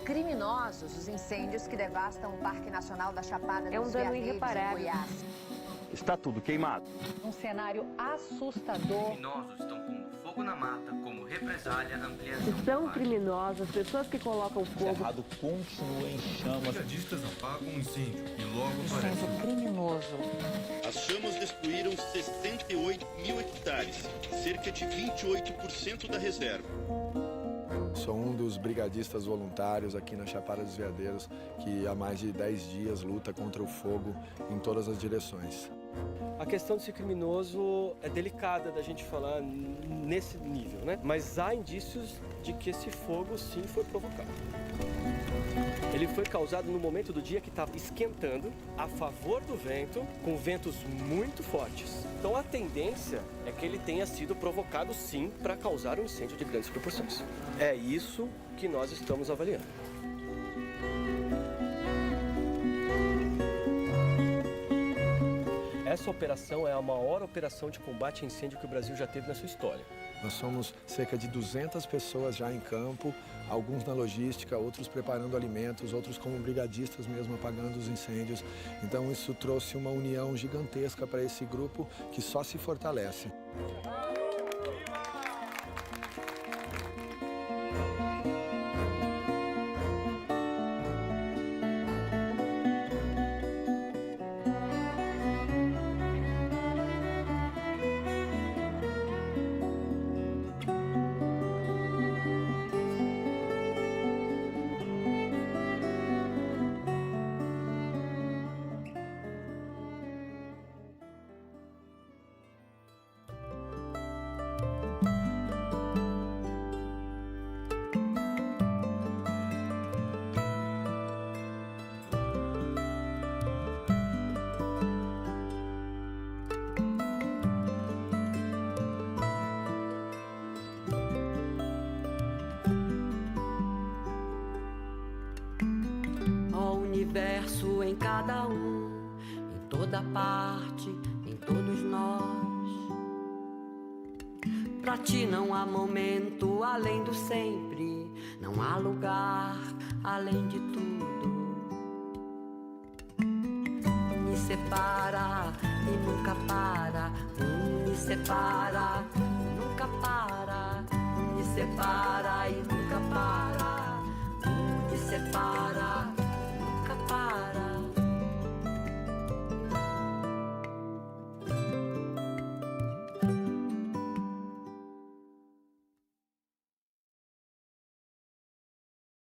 Criminosos os incêndios que devastam o Parque Nacional da Chapada dos dano Veadeiros, irreparável. em Goiás. Está tudo queimado. Um cenário assustador. Criminosos estão pondo fogo na mata como represália à ampliação. São criminosos, pessoas que colocam O cerrado continua em chamas. Brigadistas apagam um incêndio e logo aparece. Incêndio criminoso. As chamas destruíram 68 mil hectares, cerca de 28% da reserva. Sou um dos brigadistas voluntários aqui na Chapada dos Veadeiros que há mais de 10 dias luta contra o fogo em todas as direções. A questão de ser criminoso é delicada da gente falar nesse nível, né? Mas há indícios de que esse fogo sim foi provocado. Ele foi causado no momento do dia que estava esquentando, a favor do vento, com ventos muito fortes. Então a tendência é que ele tenha sido provocado sim para causar um incêndio de grandes proporções. É isso que nós estamos avaliando. Essa operação é a maior operação de combate a incêndio que o Brasil já teve na sua história. Nós somos cerca de 200 pessoas já em campo, alguns na logística, outros preparando alimentos, outros como brigadistas mesmo apagando os incêndios. Então isso trouxe uma união gigantesca para esse grupo que só se fortalece. em cada um, em toda parte, em todos nós. Pra ti não há momento além do sempre, não há lugar além de tudo. Me separa e nunca para, me separa e nunca para, me separa e nunca para, me separa.